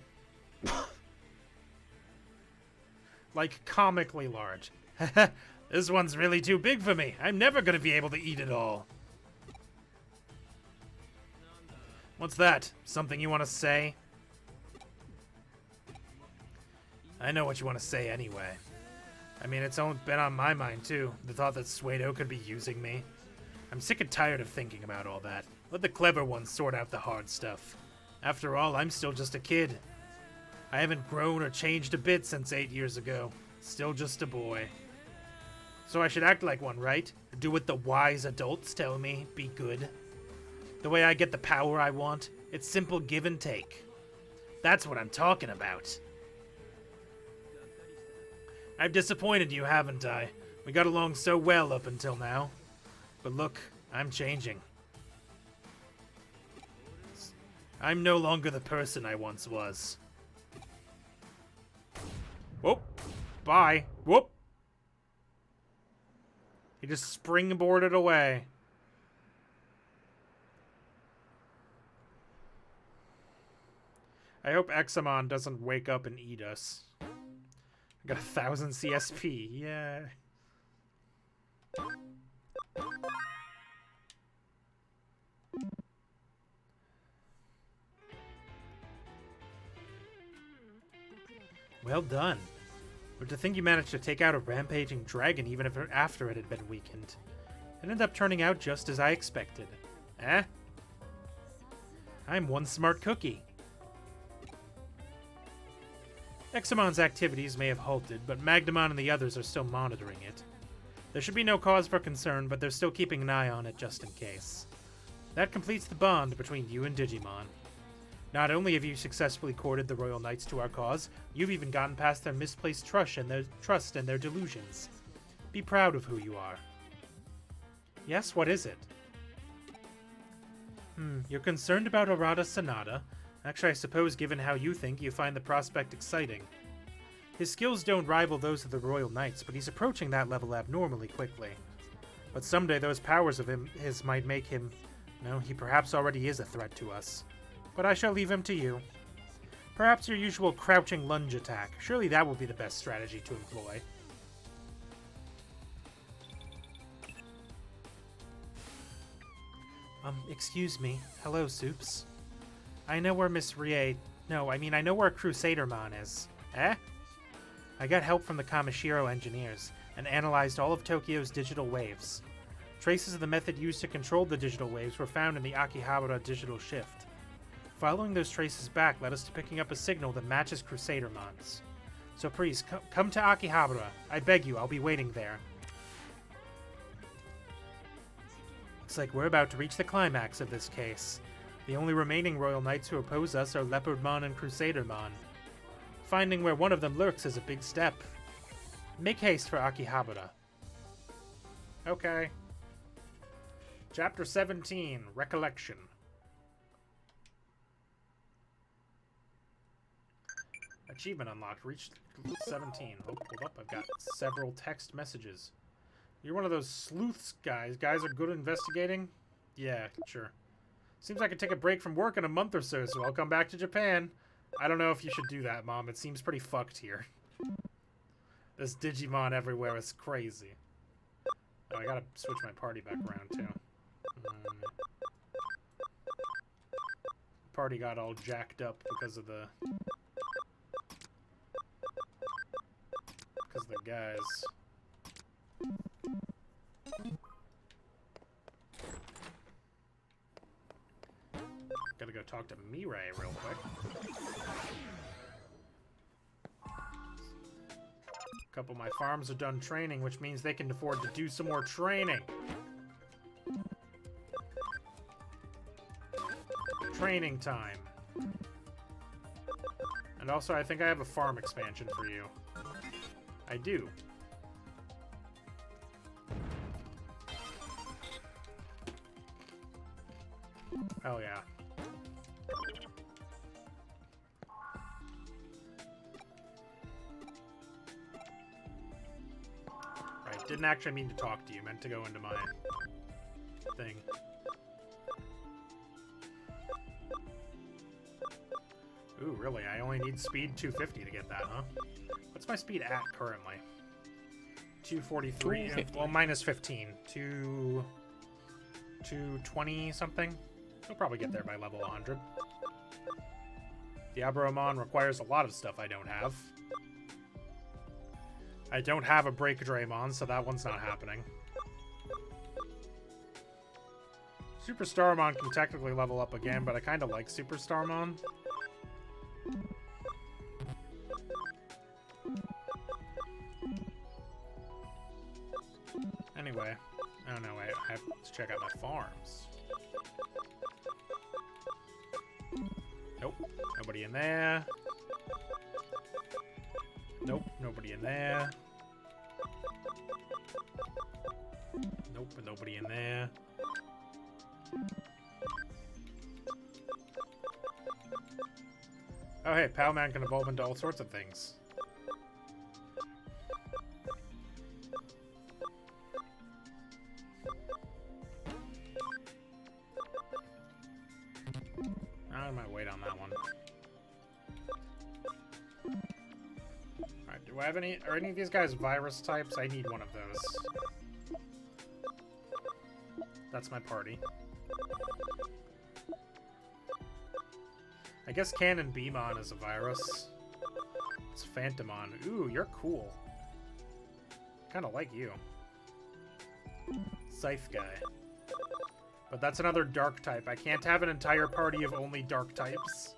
Like, comically large. This one's really too big for me. I'm never gonna be able to eat it all. What's that? Something you want to say? I know what you want to say anyway. I mean, it's only been on my mind, too. The thought that Suedo could be using me. I'm sick and tired of thinking about all that. Let the clever ones sort out the hard stuff. After all, I'm still just a kid. I haven't grown or changed a bit since 8 years ago. Still just a boy. So I should act like one, right? Do what the wise adults tell me. Be good. The way I get the power I want, it's simple give and take. That's what I'm talking about. I've disappointed you, haven't I? We got along so well up until now. But look, I'm changing. I'm no longer the person I once was. Whoop. Bye. Whoop. He just springboarded away. I hope Examon doesn't wake up and eat us. I got 1,000 CSP. Yeah. Well done. But to think you managed to take out a rampaging dragon even if after it had been weakened. It ended up turning out just as I expected. Eh? I'm one smart cookie. Examon's activities may have halted, but Magdamon and the others are still monitoring it. There should be no cause for concern, but they're still keeping an eye on it just in case. That completes the bond between you and Digimon. Not only have you successfully courted the Royal Knights to our cause, you've even gotten past their misplaced trust and their delusions. Be proud of who you are. Yes, what is it? You're concerned about Arata Sanada. Actually, I suppose given how you think, you find the prospect exciting. His skills don't rival those of the Royal Knights, but he's approaching that level abnormally quickly. But someday those powers of his might make him... No, he perhaps already is a threat to us. But I shall leave him to you. Perhaps your usual crouching lunge attack. Surely that will be the best strategy to employ. Excuse me. Hello, Supes. I know where Miss Rie... No, I mean, I know where Crusadermon is. Eh? I got help from the Kamishiro engineers, and analyzed all of Tokyo's digital waves. Traces of the method used to control the digital waves were found in the Akihabara digital shift. Following those traces back led us to picking up a signal that matches Crusadermon's. So please, come to Akihabara. I beg you, I'll be waiting there. Looks like we're about to reach the climax of this case. The only remaining Royal Knights who oppose us are Leopardmon and Crusadermon. Finding where one of them lurks is a big step. Make haste for Akihabara. Okay. Chapter 17, Recollection. Achievement unlocked. Reached 17. Oh, hold up. I've got several text messages. You're one of those sleuths guys. Guys are good at investigating? Yeah, sure. Seems I could take a break from work in a month or so, so I'll come back to Japan. I don't know if you should do that, Mom. It seems pretty fucked here. This Digimon everywhere is crazy. Oh, I gotta switch my party back around, too. Party got all jacked up because of the... Because of the guys. Gotta go talk to Mirai real quick. A couple of my farms are done training, which means they can afford to do some more training. Training time. And also, I think I have a farm expansion for you. I do. Hell yeah. Right, didn't actually mean to talk to you. Meant to go into my thing. Ooh, really? I only need speed 250 to get that, huh? What's my speed at currently? 243. Well, minus 15. 220 something. He'll probably get there by level 100. Diaboromon requires a lot of stuff I don't have. I don't have a Break Draymon, so that one's not happening. Super Starmon can technically level up again, but I kind of like Super Starmon. Anyway, oh no, wait, I have to check out my farms. Nope, nobody in there. Nope, nobody in there. Nope, nobody in there. Oh hey, Palman can evolve into all sorts of things. I might wait on that one. Alright, do I have any... Are any of these guys virus types? I need one of those. That's my party. I guess Cannon Beamon is a virus. It's Phantomon. Ooh, you're cool. Kinda like you. Scythe guy. But that's another dark type. I can't have an entire party of only dark types.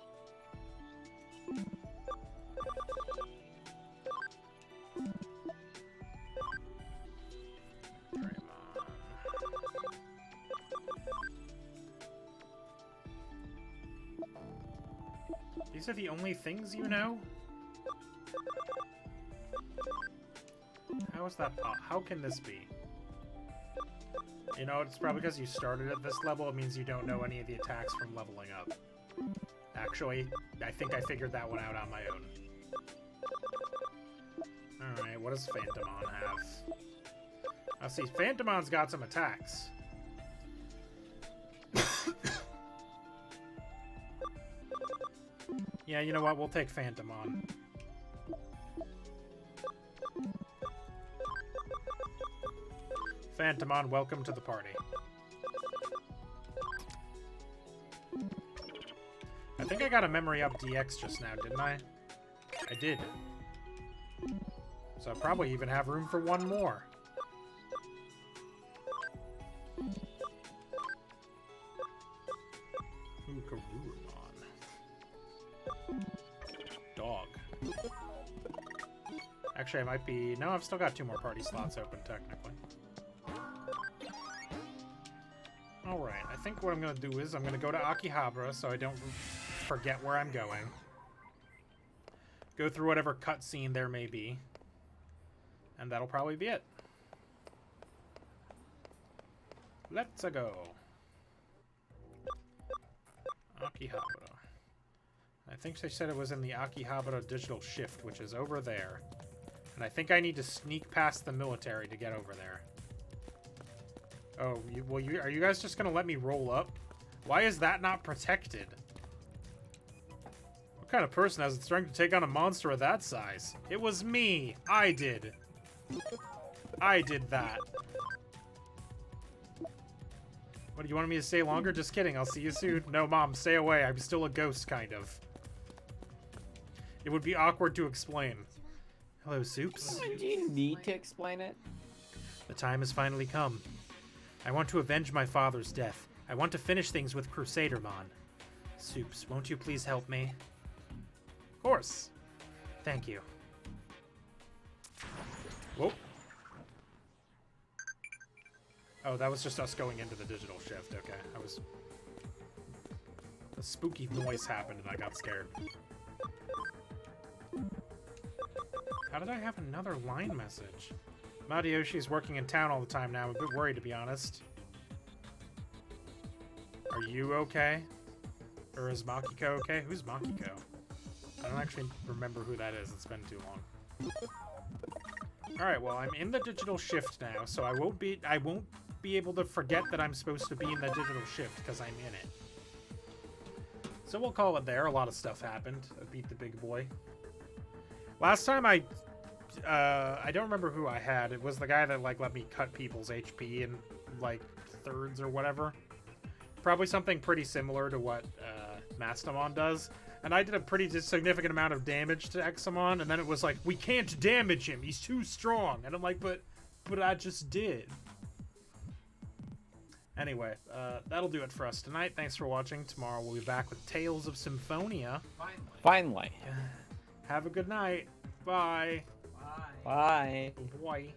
These are the only things you know? How is that how can this be? You know, it's probably because you started at this level. It means you don't know any of the attacks from leveling up. Actually, I think I figured that one out on my own. Alright, what does Phantomon have? Let's see, Phantomon's got some attacks. Yeah, you know what? We'll take Phantomon. Phantomon, welcome to the party. I think I got a memory up DX just now, didn't I? I did. So I probably even have room for one more. Ooh, Garurumon. Dog. Actually, I might be... No, I've still got 2 more party slots open, technically. Alright, I think what I'm going to do is I'm going to go to Akihabara so I don't forget where I'm going. Go through whatever cutscene there may be. And that'll probably be it. Let's go. Akihabara. I think they said it was in the Akihabara Digital Shift, which is over there. And I think I need to sneak past the military to get over there. Oh, are you guys just gonna let me roll up? Why is that not protected? What kind of person has the strength to take on a monster of that size? It was me! I did! I did that. What, do you want me to stay longer? Just kidding, I'll see you soon. No, Mom, stay away. I'm still a ghost, kind of. It would be awkward to explain. Hello, Supes. Do you need to explain it? The time has finally come. I want to avenge my father's death. I want to finish things with Crusadermon. Supes, won't you please help me? Of course. Thank you. Whoa. Oh, that was just us going into the digital shift. Okay, a spooky noise happened and I got scared. How did I have another line message? Madayoshi's working in town all the time now. I'm a bit worried, to be honest. Are you okay? Or is Makiko okay? Who's Makiko? I don't actually remember who that is. It's been too long. Alright, well, I'm in the digital shift now, so I won't be able to forget that I'm supposed to be in the digital shift, because I'm in it. So we'll call it there. A lot of stuff happened. I beat the big boy. Last time I don't remember who I had. It was the guy that, like, let me cut people's HP in, like, thirds or whatever. Probably something pretty similar to what Mastamon does. And I did a pretty significant amount of damage to Examon, and then it was like, we can't damage him, he's too strong. And I'm like, but I just did. Anyway, that'll do it for us tonight. Thanks for watching. Tomorrow we'll be back with Tales of Symphonia. Finally. Have a good night. Bye. Bye. Bye. Bye.